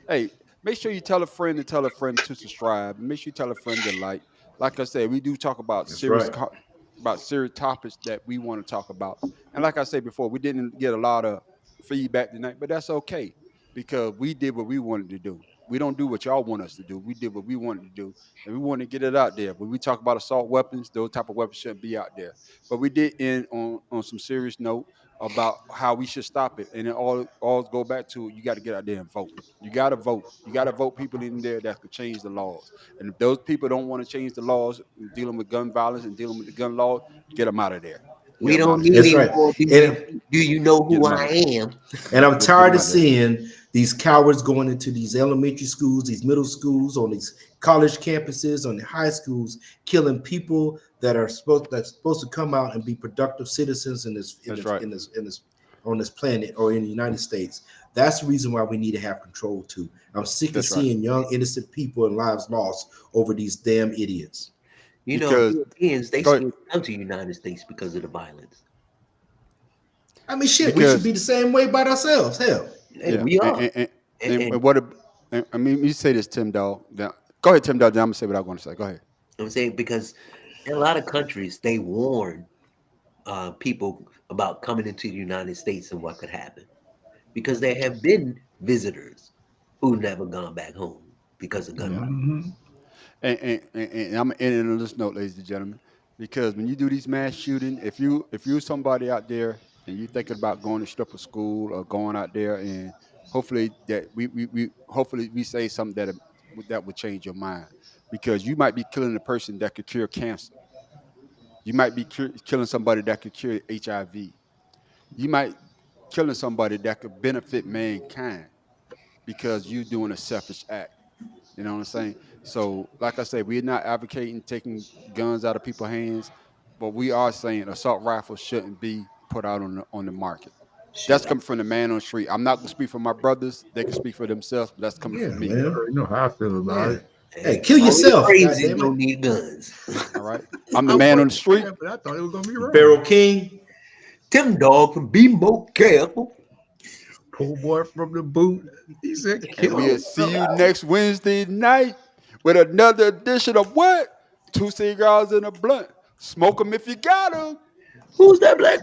Hey, make sure you tell a friend and tell a friend to subscribe. Make sure you tell a friend to like. Like I said, we do talk about That's right. serious topics that we want to talk about. And like I said before, we didn't get a lot of feedback tonight, but that's okay because we did what we wanted to do. We don't do what y'all want us to do. We did what we wanted to do, and we want to get it out there. When we talk about assault weapons, those type of weapons shouldn't be out there. But we did end on some serious note about how we should stop it, and it all go back to you got to get out there and vote. You got to vote. You got to vote people in there that could change the laws. And if those people don't want to change the laws dealing with gun violence and dealing with the gun laws, get them out of there. We don't Mom. need That's any right. more. And Do you know Get who them out I of there. am? And I'm Get tired them of out of there. seeing these cowards going into these elementary schools, these middle schools, on these college campuses, on the high schools, killing people that's supposed to come out and be productive citizens in this That's right. on this planet or in the United States. That's the reason why we need to have control too. I'm sick of That's right. seeing young innocent people and lives lost over these damn idiots. You know, Because Europeans, they go ahead. still come to the United States because of the violence. I mean, shit, we should Because be the same way by ourselves. Hell, And yeah, we are. and what? I mean, you say this, Tim Dog. Go ahead, Tim Dog. Then I'm gonna say what I want to say. Go ahead. I'm saying because in a lot of countries they warn people about coming into the United States and what could happen because there have been visitors who never gone back home because of gun Yeah. violence. Mm-hmm. And I'm ending on this note, ladies and gentlemen, because when you do these mass shooting, if you're somebody out there and you thinking about going to strip a school or going out there and hopefully that we hopefully we say something that would change your mind, because you might be killing a person that could cure cancer. You might be killing somebody that could cure HIV. You might killing somebody that could benefit mankind because you doing a selfish act. You know what I'm saying? So, like I said, we're not advocating taking guns out of people's hands, but we are saying assault rifles shouldn't be put out on the market. That's Should coming from the man on the street. I'm not gonna speak for my brothers; they can speak for themselves. But that's coming yeah, from me. You man. already know how I feel about Yeah. it. Hey, and kill only the yourself, God crazies damn it. don't need guns. All right, I'm the I man on wanted the to say street. that, but I thought it was gonna be wrong. Pharaoh King. Tim Dog can be more careful. Poor boy from the boot. He said, And "Kill we'll see yourself." you next Wednesday night with another edition of what? Two cigars and a blunt. Smoke them if you got them. Who's that black